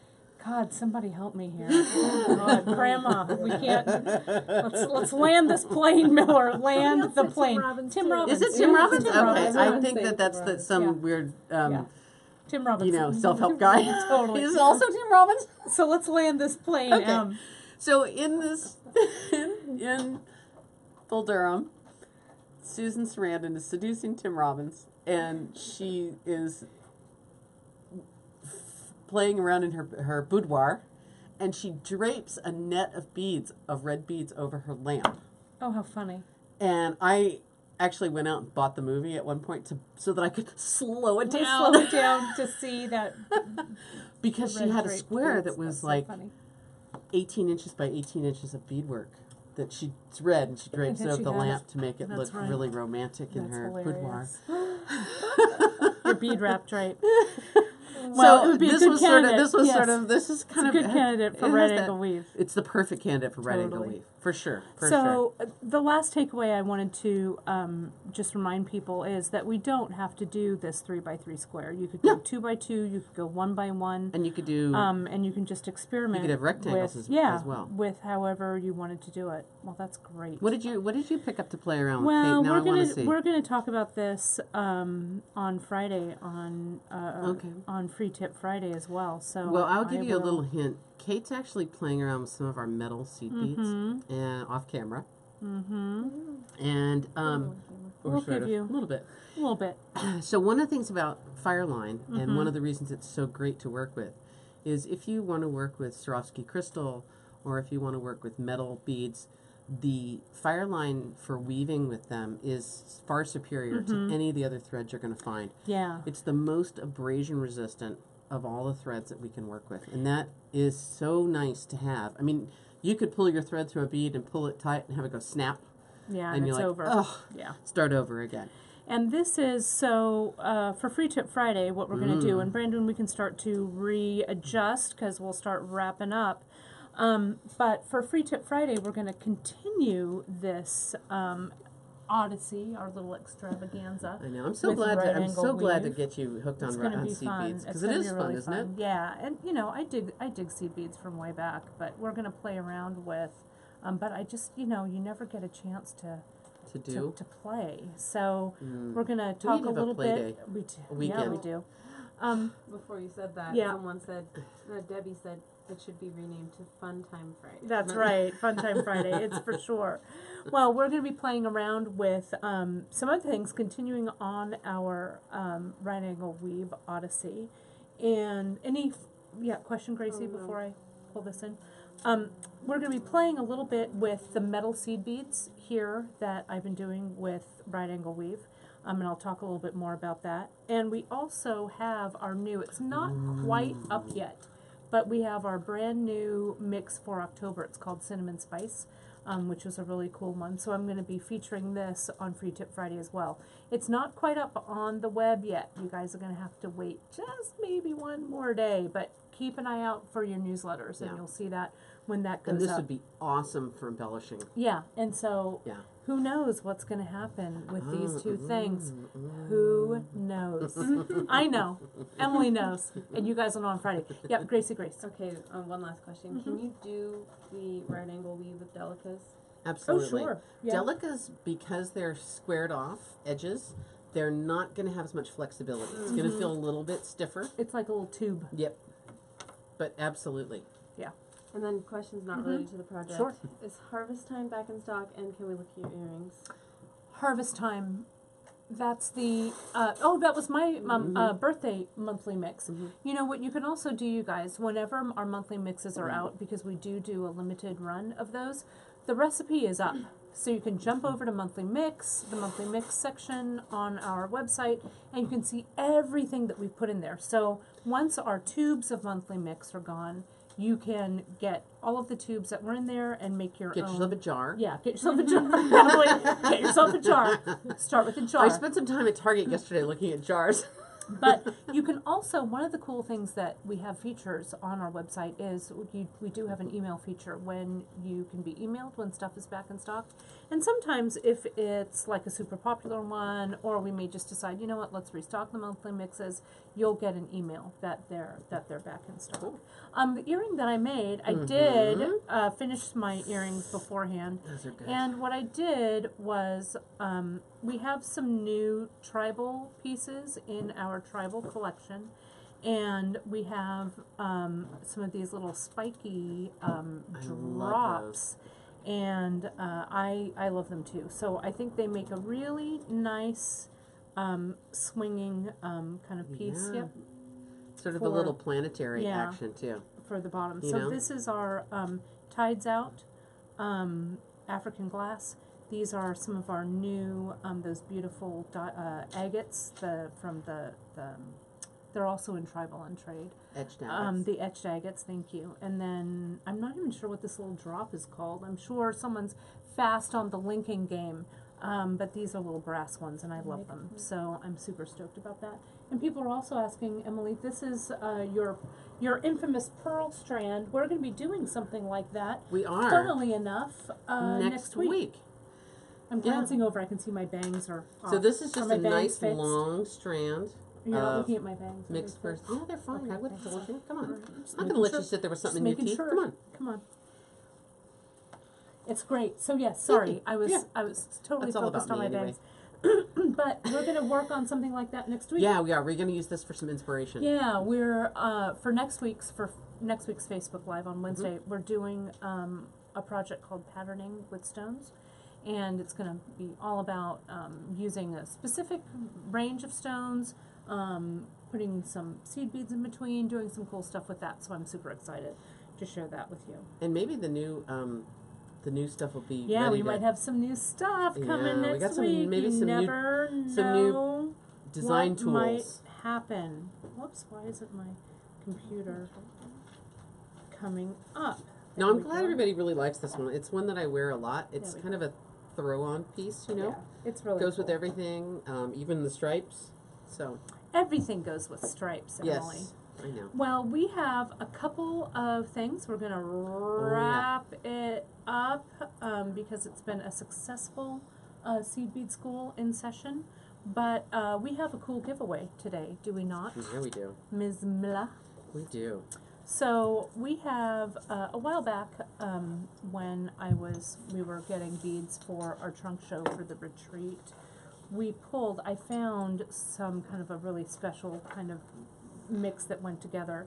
God, somebody help me here. Oh, God, Grandma, we can't. Let's land this plane, Miller. Land the plane. Tim Robbins. Is it Tim Robbins? Tim Okay, Robbins. I think that's some weird, Tim Robbins. self-help guy. Totally. He's also Tim Robbins. So let's land this plane. Okay. So in this, in Bull Durham, Susan Sarandon is seducing Tim Robbins, and she is playing around in her boudoir, and she drapes a net of red beads over her lamp. Oh, how funny. And I actually went out and bought the movie at one point so that I could slow it down. Slow it down to see that. Because she had a square that was like so 18 inches by 18 inches of beadwork that she thread, and she drapes over the lamp to make it look really romantic in her boudoir. Your bead wrap drape. Well, so this was kind of a good candidate for red angle weave. It's the perfect candidate for red angle weave, for sure. The last takeaway I wanted to just remind people is that we don't have to do this 3x3 square. You could go 2x2, you could go 1x1, and you could do and you can just experiment. You could have rectangles as well with however you wanted to do it. Well, that's great. What did you pick up to play around with? Well, Kate? Now we're gonna talk about this on Friday on Free Tip Friday as well. So I'll give you a little hint. Kate's actually playing around with some of our metal seed beads and off camera. And we'll give you a little bit. A little bit. So one of the things about Fireline, and one of the reasons it's so great to work with, is if you want to work with Swarovski crystal, or if you want to work with metal beads, the Fireline for weaving with them is far superior to any of the other threads you're going to find. Yeah. It's the most abrasion resistant of all the threads that we can work with. And that is so nice to have. I mean, you could pull your thread through a bead and pull it tight and have it go snap. Yeah, and you're it's like, over. Oh, yeah. Start over again. And this is, so for Free Tip Friday, what we're going to do, and Brandon, we can start to readjust because we'll start wrapping up. But for Free Tip Friday, we're going to continue this Odyssey, our little extravaganza. I know. I'm so glad to get you hooked on seed fun. beads because it is fun, isn't it? Yeah, and you know, I dig seed beads from way back, but we're going to play around with. But I just, you know, you never get a chance to play. So we're going to talk a little bit. Day. We do. Weekend. Yeah, we do. Before you said that, someone said, Debbie said, it should be renamed to Fun Time Friday. That's right, Fun Time Friday. It's for sure. Well, we're going to be playing around with some other things, continuing on our right angle weave Odyssey. And question, Gracie, before I pull this in. We're going to be playing a little bit with the metal seed beads here that I've been doing with right angle weave. And I'll talk a little bit more about that. And we also have our new, it's not quite up yet, but we have our brand new mix for October. It's called Cinnamon Spice, which is a really cool one. So I'm going to be featuring this on Free Tip Friday as well. It's not quite up on the web yet. You guys are going to have to wait just maybe one more day, but keep an eye out for your newsletters, and you'll see that when that goes up. And this would be awesome for embellishing. Yeah, and so who knows what's going to happen with these two things? Who knows? I know. Emily knows. And you guys will know on Friday. Yep, Gracie Grace. Okay, one last question. Can you do the right angle weave with delicas? Absolutely. Oh, sure. Yeah. Delicas, because they're squared off edges, they're not going to have as much flexibility. It's going to feel a little bit stiffer. It's like a little tube. Yep. But absolutely. Yeah. And then questions not related to the project. Sure. Is Harvest Time back in stock, and can we look at your earrings? Harvest Time. That's the, that was my birthday monthly mix. You know what you can also do, you guys, whenever our monthly mixes are out, because we do a limited run of those, the recipe is up. So you can jump over to Monthly Mix, the Monthly Mix section on our website, and you can see everything that we've put in there. So once our tubes of Monthly Mix are gone, you can get all of the tubes that were in there and make your own. Get yourself a jar. Yeah, get yourself a jar. Get yourself a jar. Start with a jar. I spent some time at Target yesterday looking at jars. But you can also, one of the cool things that we have features on our website is we do have an email feature when you can be emailed when stuff is back in stock. And sometimes if it's like a super popular one, or we may just decide, you know what, let's restock the monthly mixes, you'll get an email that they're back in stock. Cool. The earring that I made, I did finish my earrings beforehand. Those are good. And what I did was, we have some new tribal pieces in our tribal collection, and we have some of these little spiky drops, and I love them too. So I think they make a really nice swinging kind of piece. Yeah. Yep. Sort of a little planetary action too. For the bottom. You so know? This is our Tides Out African glass. These are some of our new, those beautiful agates they're also in tribal and trade. Etched agates. The etched agates, thank you. And then, I'm not even sure what this little drop is called. I'm sure someone's fast on the linking game. But these are little brass ones, and I love them. So I'm super stoked about that. And people are also asking, Emily, this is your infamous pearl strand. We're going to be doing something like that. We are. Funnily enough, next week. I'm glancing over. I can see my bangs are off. So this is Are just my a bangs nice fixed? long strand. You're not looking at my bangs. Mixed first. Yeah, they're fine. Okay, I would have thanks. told you. Come on. Just I'm not making going to let sure. you sit there with something Just in your making teeth. sure. Come on. It's great. So yes, sorry, I was totally That's all focused about on me my anyway. bangs. But we're going to work on something like that next week. Yeah, we are. We're going to use this for some inspiration. Yeah, we're for next week's Facebook Live on Wednesday. We're doing a project called Patterning with Stones, and it's going to be all about using a specific range of stones, putting some seed beads in between, doing some cool stuff with that. So I'm super excited to share that with you. And maybe the new stuff will be Yeah, ready we to, might have some new stuff coming we next got some, week. maybe You some new- never some know design what tools. might happen. Whoops, why isn't my computer coming up. No, There I'm we glad go. everybody really likes this one. It's one that I wear a lot. It's There we kind of a throw-on piece, you know. Yeah, it's really Goes with cool. everything, even the stripes. So Everything goes with stripes, Emily. yes, I know. Well, we have a couple of things. We're going to wrap it up because it's been a successful seed bead school in session. But we have a cool giveaway today, do we not? Yeah, we do. Ms. Mla. We do. So we have a while back when we were getting beads for our trunk show for the retreat. I found some kind of a really special kind of mix that went together,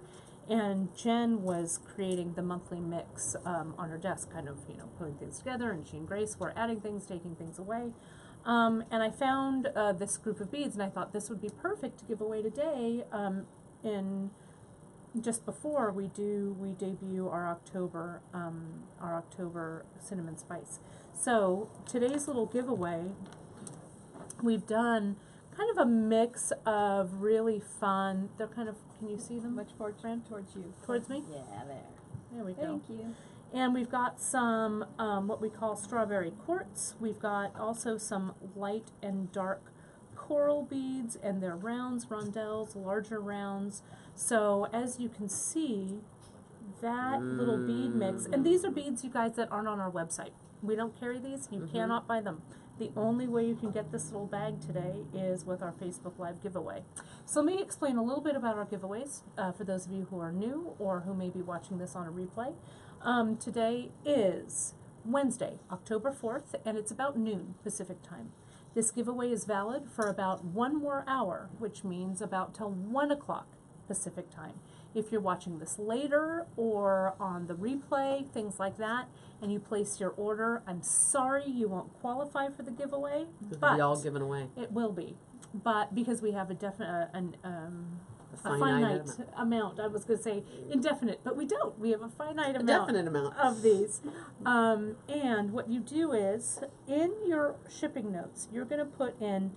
and Jen was creating the monthly mix on her desk, kind of, you know, putting things together, and she and Grace were adding things, taking things away. And I found this group of beads, and I thought this would be perfect to give away today in just before we debut our October cinnamon spice. So today's little giveaway, we've done kind of a mix of really fun. They're kind of, can you see them? Much more towards you. Towards me? Yeah, there. There we go. Thank you. And we've got some what we call strawberry quartz. We've got also some light and dark coral beads, and they're rounds, rondelles, larger rounds. So as you can see, that little bead mix, and these are beads, you guys, that aren't on our website. We don't carry these. You cannot buy them. The only way you can get this little bag today is with our Facebook Live giveaway. So let me explain a little bit about our giveaways for those of you who are new or who may be watching this on a replay. Today is Wednesday, October 4th, and it's about noon Pacific time. This giveaway is valid for about 1 more hour, which means about till 1 o'clock Pacific time. If you're watching this later or on the replay, things like that, and you place your order, I'm sorry you won't qualify for the giveaway. It'll be all given away. It will be, but because we have a definite A a finite amount. I was going to say indefinite, but we don't. We have a finite amount. Definite amount of these. And what you do is, in your shipping notes, you're going to put in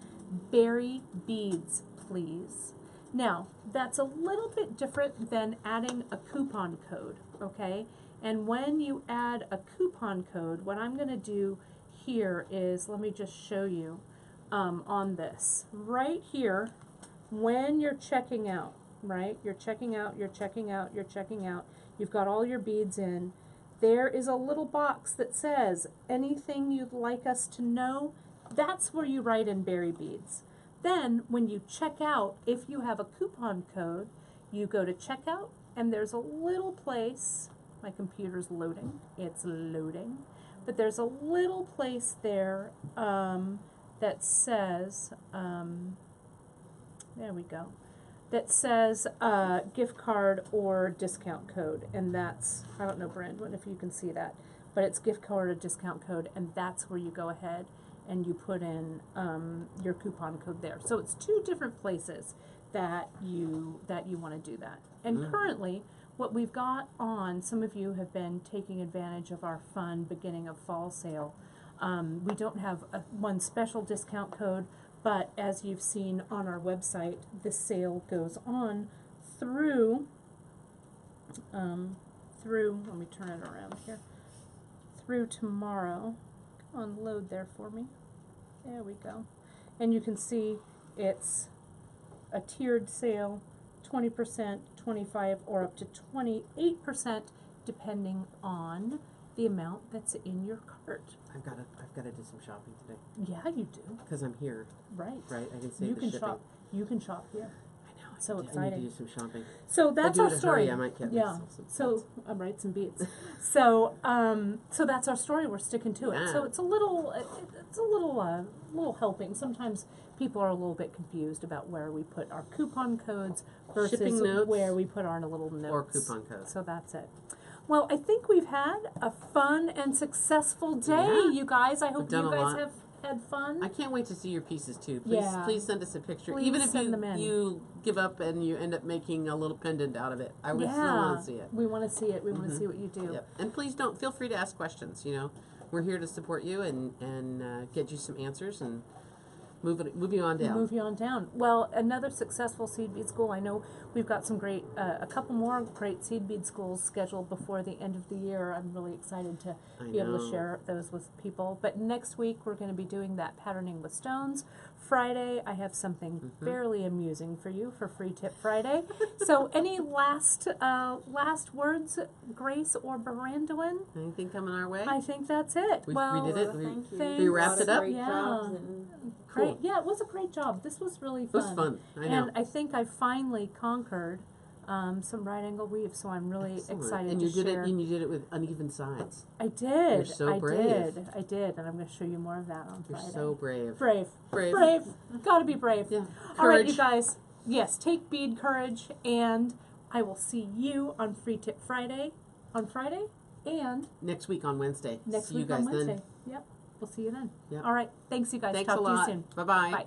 berry beads, please. Now, that's a little bit different than adding a coupon code, okay? And when you add a coupon code, what I'm going to do here is, let me just show you on this. Right here, when you're checking out, right? You're checking out, you're checking out, you're checking out. You've got all your beads in. There is a little box that says, anything you'd like us to know, that's where you write in berry beads. Then, when you check out, if you have a coupon code, you go to checkout, and there's a little place, my computer's loading, it's loading, but there's a little place there that says, there we go, that says gift card or discount code, and that's, I don't know, Brandon, if you can see that, but it's gift card or discount code, and that's where you go ahead and you put in your coupon code there. So it's 2 different places that you want to do that. And currently, what we've got on, some of you have been taking advantage of our fun beginning of fall sale. We don't have one special discount code, but as you've seen on our website, this sale goes on through, let me turn it around here, through tomorrow. On load there for me. There we go. And you can see it's a tiered sale, 20%, 25%, or up to 28%, depending on the amount that's in your cart. I've got to do some shopping today. Yeah, you do. Because I'm here. Right. Right. I can save You the can shipping. shop. You can shop here. I know. So I need exciting. to do some shopping. So If I that's do our it in a story. hurry, I might get Yeah. myself some So beads. I'm right, some beads. So that's our story. We're sticking to it. Yeah. So it's a little helping. Sometimes people are a little bit confused about where we put our coupon codes versus Shipping notes where we put our little notes or coupon codes. So that's it. Well, I think we've had a fun and successful day, Yeah. you guys. I hope We've done you a guys lot. have had fun. I can't wait to see your pieces too. Please, Yeah. please send us a picture. Please Even if send them in. you give up and you end up making a little pendant out of it, I would still want to see it. We want to see it. We want to see what you do. Yep. And please don't feel free to ask questions. You know, we're here to support you and get you some answers. And moving on down. Moving on down. Well, another successful seed bead school. I know we've got some great, a couple more great seed bead schools scheduled before the end of the year. I'm really excited to be able to share those with people. But next week we're going to be doing that patterning with stones. Friday I have something fairly amusing for you for Free Tip Friday. So any last words, Grace or Brandon? Anything coming our way? I think that's it. We did it. Thank you. We wrapped it up. Great Yeah. jobs and Great. Cool. Yeah, it was a great job. This was really It fun. was fun. I know. And I think I finally conquered some right angle weave, so I'm really Excellent. excited and to you did share. it. And you did it with uneven sides. I did. You're so brave. I did, and I'm going to show you more of that on You're Friday. so brave. Brave. Got to be brave. Yeah. All right, Courage. you guys. Yes, take bead courage, and I will see you on Free Tip Friday. On Friday, and Next week on Wednesday. next See you week guys on Wednesday. then. Yep. We'll see you then. Yep. All right. Thanks, you guys. Thanks Talk a to you lot. soon. Bye-bye. Bye.